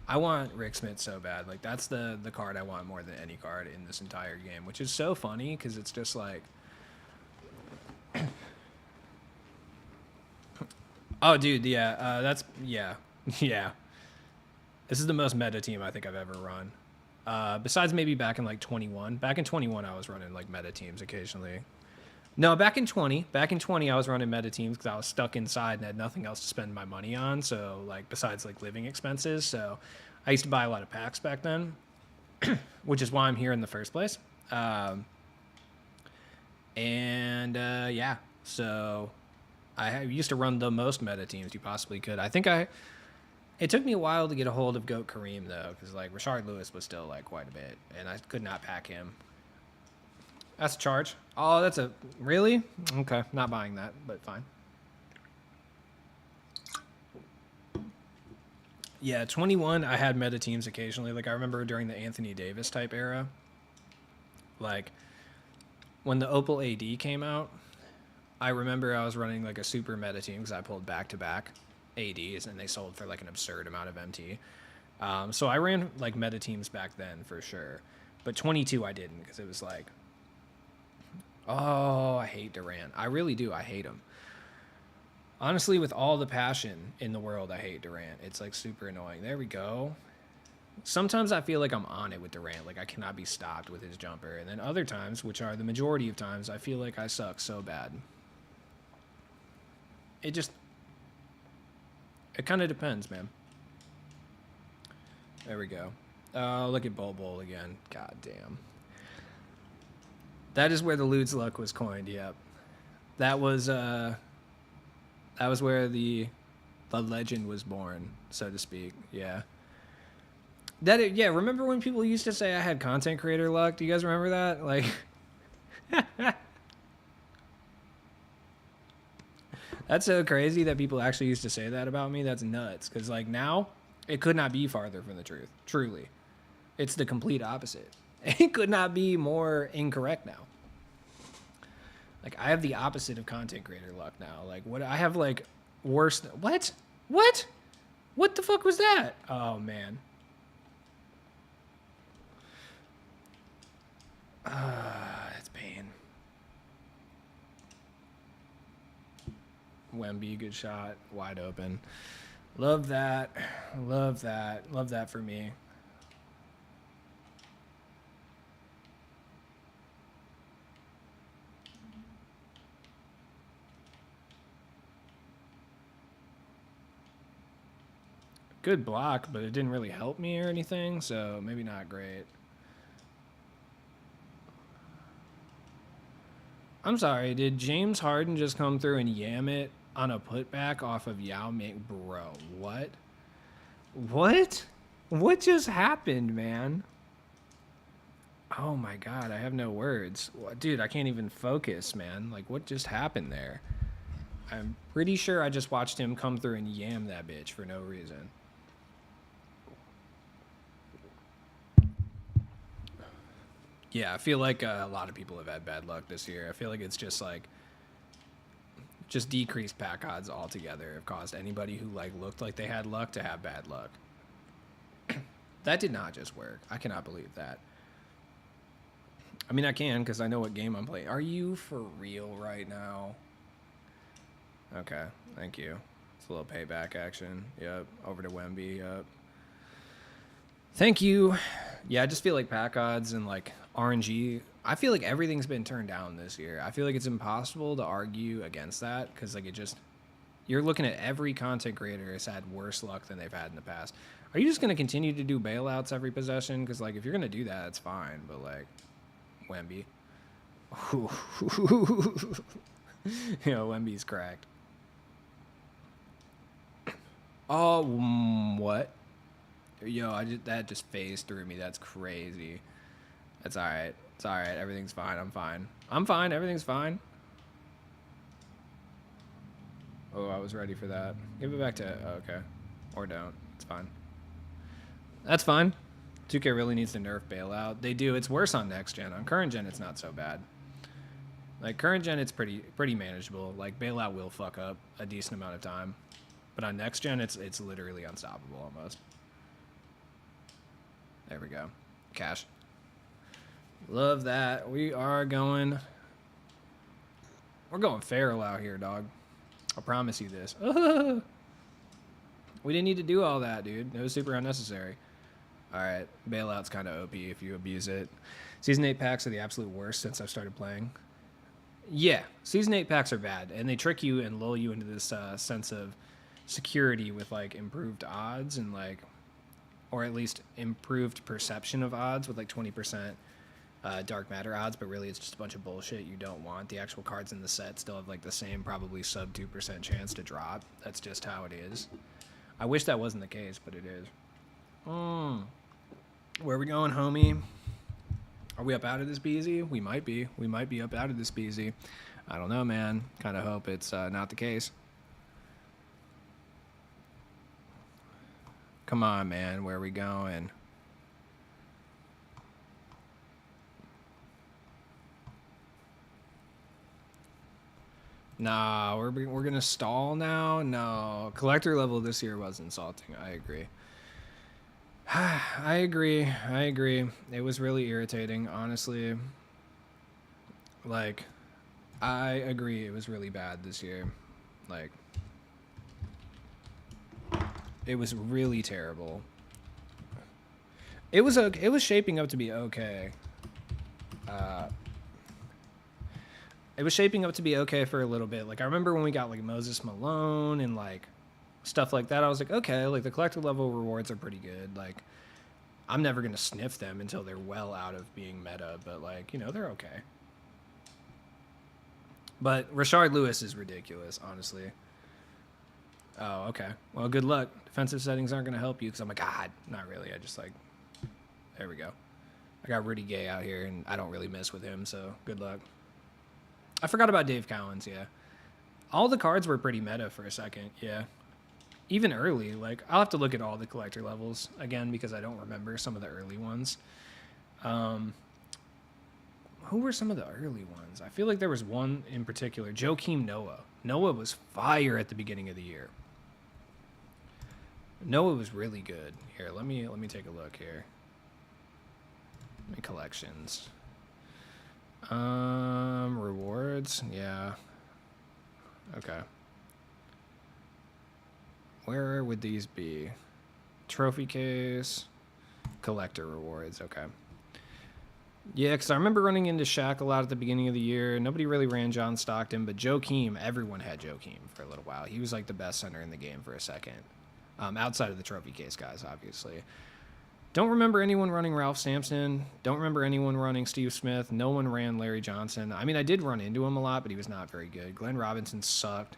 I want Rick Smith so bad. Like, that's the card I want more than any card in this entire game, which is so funny because it's just like... Oh, dude, yeah, that's... Yeah, yeah. This is the most meta team I think I've ever run. Besides maybe back in, like, 21. Back in 21, I was running, like, meta teams occasionally. No, back in 20, I was running meta teams because I was stuck inside and had nothing else to spend my money on. So, like, besides, like, living expenses. So, I used to buy a lot of packs back then, which is why I'm here in the first place. Yeah, so I used to run the most meta teams you possibly could. It took me a while to get a hold of Goat Kareem, though, because, like, Rashard Lewis was still, like, quite a bit, and I could not pack him. That's a charge. Oh, that's a... Really? Okay, not buying that, but fine. Yeah, 21, I had meta teams occasionally. Like, I remember during the Anthony Davis type era, like, when the Opal AD came out, I remember I was running, like, a super meta team because I pulled back-to-back ADs, and they sold for, like, an absurd amount of MT. So I ran, like, meta teams back then, for sure. But 22, I didn't, because it was, like... Oh, I hate Durant. I really do. I hate him. Honestly, with all the passion in the world, I hate Durant. It's, like, super annoying. There we go. Sometimes I feel like I'm on it with Durant. Like, I cannot be stopped with his jumper. And then other times, which are the majority of times, I feel like I suck so bad. It kind of depends, man. There we go. Look at Bol again. God damn. That is where the Lude's Luck was coined, yep. That was where the legend was born, so to speak, yeah. Yeah, remember when people used to say I had content creator luck? Do you guys remember that? Like... That's so crazy that people actually used to say that about me. That's nuts. Because, like, now, it could not be farther from the truth. Truly. It's the complete opposite. It could not be more incorrect now. Like, I have the opposite of content creator luck now. Like, what I have, like, worse... What? What? What the fuck was that? Oh, man. That's pain. Wemby, good shot, wide open. Love that. Love that. Love that for me. Good block, but it didn't really help me or anything, so maybe not great. I'm sorry, did James Harden just come through and yam it on a putback off of Yao Ming? Bro, what? What? What just happened, man? Oh my god, I have no words. Dude, I can't even focus, man. Like, what just happened there? I'm pretty sure I just watched him come through and yam that bitch for no reason. Yeah, I feel like a lot of people have had bad luck this year. I feel like it's just like decreased pack odds altogether have caused anybody who like looked like they had luck to have bad luck. That did not just work. I cannot believe that. I mean, I can because I know what game I'm playing. Are you for real right now? Okay, thank you. It's a little payback action. Yep, over to Wemby. Yep. Thank you. Yeah, I just feel like pack odds and like RNG. I feel like everything's been turned down this year. I feel like it's impossible to argue against that because like you're looking at every content creator has had worse luck than they've had in the past. Are you just going to continue to do bailouts every possession? Because like if you're going to do that, it's fine. But like Wemby. Wemby's cracked. Oh, what? Yo, that just phased through me. That's crazy. That's all right. It's all right. Everything's fine. I'm fine. I'm fine. Everything's fine. Oh, I was ready for that. Give it back to... Oh, okay. Or don't. It's fine. That's fine. 2K really needs to nerf bailout. They do. It's worse on next gen. On current gen, it's not so bad. Like, current gen, it's pretty manageable. Like, bailout will fuck up a decent amount of time. But on next gen, it's literally unstoppable almost. There we go. Cash. Love that. We're going feral out here, dog. I promise you this. We didn't need to do all that, dude. It was super unnecessary. All right. Bailout's kind of OP if you abuse it. Season 8 packs are the absolute worst since I've started playing. Yeah. Season 8 packs are bad, and they trick you and lull you into this sense of security with, like, improved odds and, like, or at least improved perception of odds with like 20% dark matter odds, but really it's just a bunch of bullshit you don't want. The actual cards in the set still have like the same probably sub 2% chance to drop. That's just how it is. I wish that wasn't the case, but it is. Where are we going, homie? Are we up out of this BZ? We might be. We might be up out of this BZ. I don't know, man. Kind of hope it's not the case. Come on, man. Where are we going? Nah, we're gonna stall now. No, collector level this year was insulting. I agree. I agree. It was really irritating, honestly. Like, I agree. It was really bad this year. Like, it was really terrible. It was okay. It was shaping up to be okay. It was shaping up to be okay for a little bit. Like, I remember when we got like Moses Malone and like stuff like that. I was like, okay, like the collector level rewards are pretty good. Like, I'm never gonna sniff them until they're well out of being meta, but like, they're okay. But Rashard Lewis is ridiculous, honestly. Oh, okay. Well, good luck. Defensive settings aren't going to help you because I'm like, God, not really. I just like, there we go. I got Rudy Gay out here, and I don't really mess with him, so good luck. I forgot about Dave Cowens, yeah. All the cards were pretty meta for a second, yeah. Even early, like, I'll have to look at all the collector levels again because I don't remember some of the early ones. Who were some of the early ones? I feel like there was one in particular, Joakim Noah. Noah was fire at the beginning of the year. Noah was really good. Here, let me take a look here. Collections. Rewards, yeah. Okay. Where would these be? Trophy case, collector rewards. Okay. Yeah, because I remember running into Shaq a lot at the beginning of the year. Nobody really ran John Stockton, but Joakim, everyone had Joakim for a little while. He was like the best center in the game for a second. Outside of the trophy case guys, obviously. Don't remember anyone running Ralph Sampson. Don't remember anyone running Steve Smith. No one ran Larry Johnson. I mean, I did run into him a lot, but he was not very good. Glenn Robinson sucked.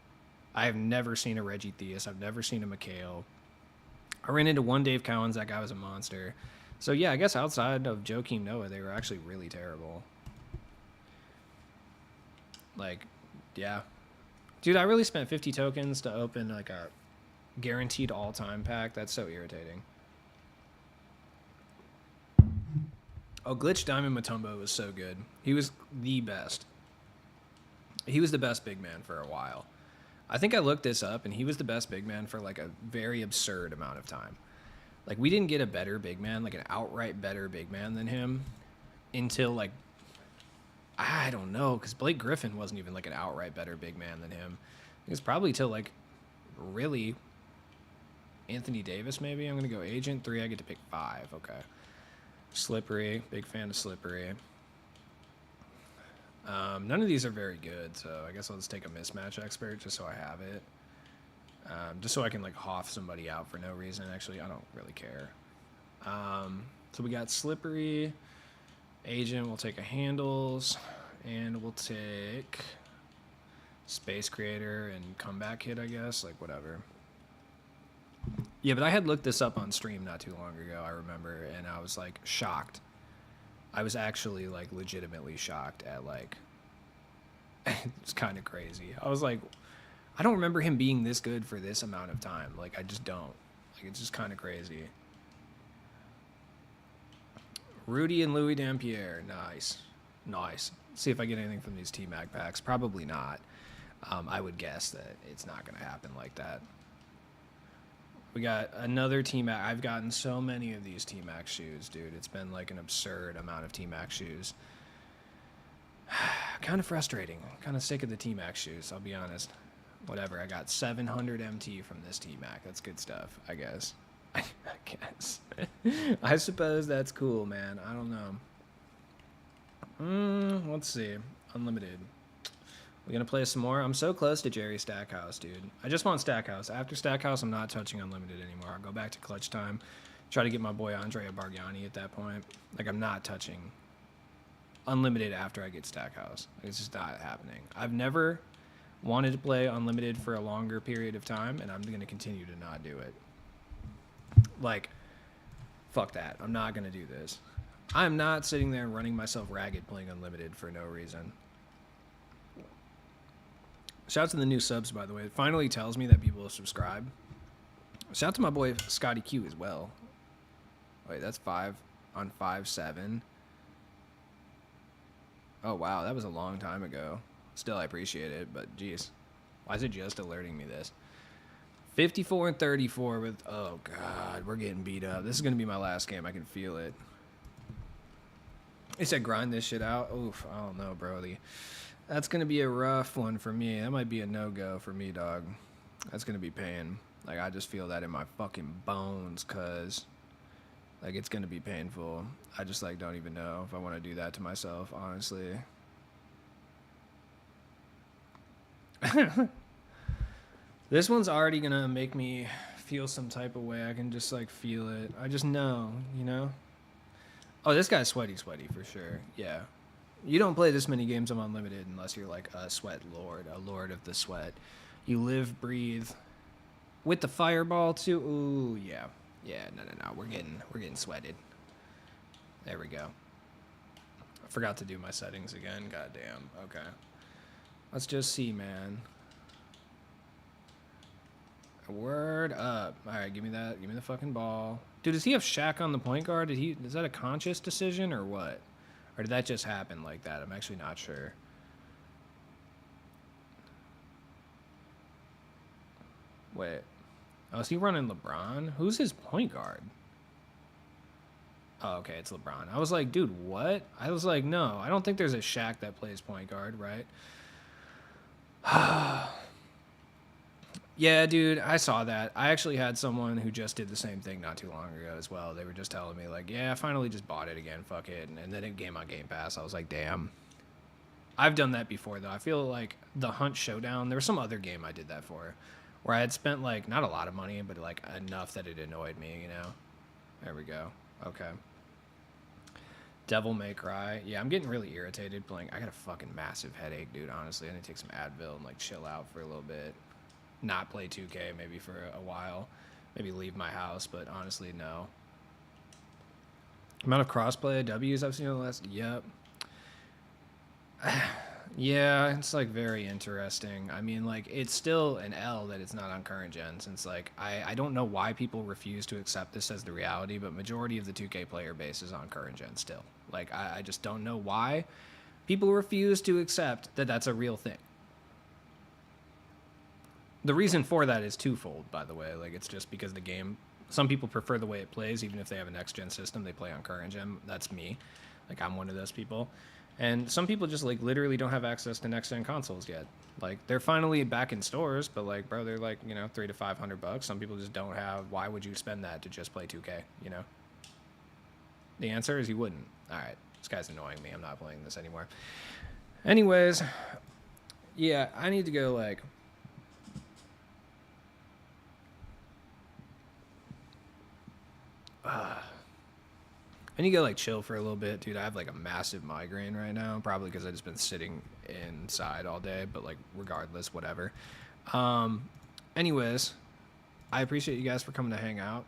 I have never seen a Reggie Theus. I've never seen a McHale. I ran into one Dave Cowens. That guy was a monster. So, yeah, I guess outside of Joakim Noah, they were actually really terrible. Like, yeah. Dude, I really spent 50 tokens to open, like, a guaranteed all-time pack. That's so irritating. Oh, Glitch Diamond Mutombo was so good. He was the best. He was the best big man for a while. I think I looked this up, and he was the best big man for, like, a very absurd amount of time. Like, we didn't get a better big man, like an outright better big man than him until, like, I don't know, because Blake Griffin wasn't even, like, an outright better big man than him. It was probably till, like, really Anthony Davis, maybe. I'm going to go Agent 3. I get to pick 5. Okay. Slippery. Big fan of Slippery. None of these are very good, so I guess I'll just take a mismatch expert just so I have it. Just so I can, like, Hoff somebody out for no reason. Actually, I don't really care. So we got Slippery. Agent, we'll take a Handles. And we'll take Space Creator and Comeback Hit, I guess. Like, whatever. Yeah, but I had looked this up on stream not too long ago, I remember. And I was, like, shocked. I was actually, like, legitimately shocked at, like... it's kind of crazy. I was like... I don't remember him being this good for this amount of time. Like, I just don't. Like, it's just kind of crazy. Rudy and Louis Dampierre. Nice. Nice. See if I get anything from these T-Mac packs. Probably not. I would guess that it's not going to happen like that. We got another T-Mac. I've gotten so many of these T-Mac shoes, dude. It's been, like, an absurd amount of T-Mac shoes. Kind of frustrating. Kind of sick of the T-Mac shoes, I'll be honest. Whatever, I got 700 MT from this T-Mac. That's good stuff, I guess. I guess. I suppose that's cool, man. I don't know. Let's see. Unlimited. We gonna play some more? I'm so close to Jerry Stackhouse, dude. I just want Stackhouse. After Stackhouse, I'm not touching Unlimited anymore. I'll go back to Clutch Time. Try to get my boy Andrea Bargnani at that point. Like, I'm not touching Unlimited after I get Stackhouse. It's just not happening. I've never... wanted to play Unlimited for a longer period of time, and I'm going to continue to not do it. Like, fuck that. I'm not going to do this. I'm not sitting there and running myself ragged playing Unlimited for no reason. Shout out to the new subs, by the way. It finally tells me that people have subscribed. Shout out to my boy Scotty Q as well. Wait, that's 5 on 5-7. Oh, wow. That was a long time ago. Still, I appreciate it, but geez. Why is it just alerting me this? 54 and 34 with... Oh, God. We're getting beat up. This is going to be my last game. I can feel it. He said grind this shit out. Oof. I don't know, Brody. That's going to be a rough one for me. That might be a no-go for me, dog. That's going to be pain. Like, I just feel that in my fucking bones, cuz... Like, it's going to be painful. I just, like, don't even know if I want to do that to myself, honestly. This one's already gonna make me feel some type of way. I can just, like, feel it. I just know, you know? Oh, this guy's sweaty for sure. Yeah. You don't play this many games on Unlimited unless you're, like, a sweat lord, a lord of the sweat. You live, breathe. With the fireball, too? Ooh, yeah. Yeah, no. We're getting sweated. There we go. I forgot to do my settings again. Goddamn. Okay. Let's just see, man. Word up. All right, give me that. Give me the fucking ball. Dude, does he have Shaq on the point guard? Is that a conscious decision or what? Or did that just happen like that? I'm actually not sure. Wait. Oh, is he running LeBron? Who's his point guard? Oh, okay, it's LeBron. I was like, dude, what? I was like, no, I don't think there's a Shaq that plays point guard, right? Yeah, dude, I saw that. I actually had someone who just did the same thing not too long ago as well. They were just telling me like, yeah, I finally just bought it again. Fuck it. And then it came on Game Pass. I was like, damn. I've done that before though. I feel like the Hunt Showdown. There was some other game I did that for, where I had spent like not a lot of money, but like enough that it annoyed me. You know. There we go. Okay. Devil May Cry. Yeah, I'm getting really irritated playing. I got a fucking massive headache, dude. Honestly, I need to take some Advil and like chill out for a little bit. Not play 2K maybe for a while. Maybe leave my house, but honestly, no. Amount of crossplay W's I've seen in the last. Yep. Yeah, it's like very interesting. I mean, like it's still an L that it's not on current gen, since like I don't know why people refuse to accept this as the reality, but majority of the 2K player base is on current gen still. Like I just don't know why people refuse to accept that that's a real thing. The reason for that is twofold, by the way. Like it's just because the game. Some people prefer the way it plays, even if they have a next gen system. They play on current gen. That's me. Like I'm one of those people. And some people just like literally don't have access to next gen consoles yet. Like they're finally back in stores, but like bro, they're like $300 to $500. Some people just don't have. Why would you spend that to just play 2K? You know. The answer is you wouldn't. All right, this guy's annoying me. I'm not playing this anymore. Anyways, yeah, I need to go like. I need to go like chill for a little bit, dude. I have like a massive migraine right now, probably because I've just been sitting inside all day. But like, regardless, whatever. Um, anyways, I appreciate you guys for coming to hang out.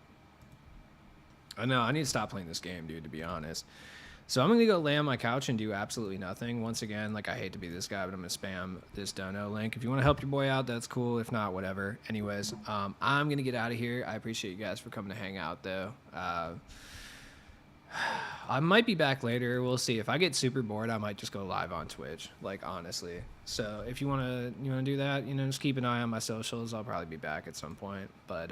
I know I need to stop playing this game, dude. To be honest, so I'm gonna go lay on my couch and do absolutely nothing. Once again, like I hate to be this guy, but I'm gonna spam this dono link. If you want to help your boy out, that's cool. If not, whatever. Anyways, I'm gonna get out of here. I appreciate you guys for coming to hang out, though. I might be back later. We'll see. If I get super bored, I might just go live on Twitch. Like honestly. So if you wanna do that, just keep an eye on my socials. I'll probably be back at some point. But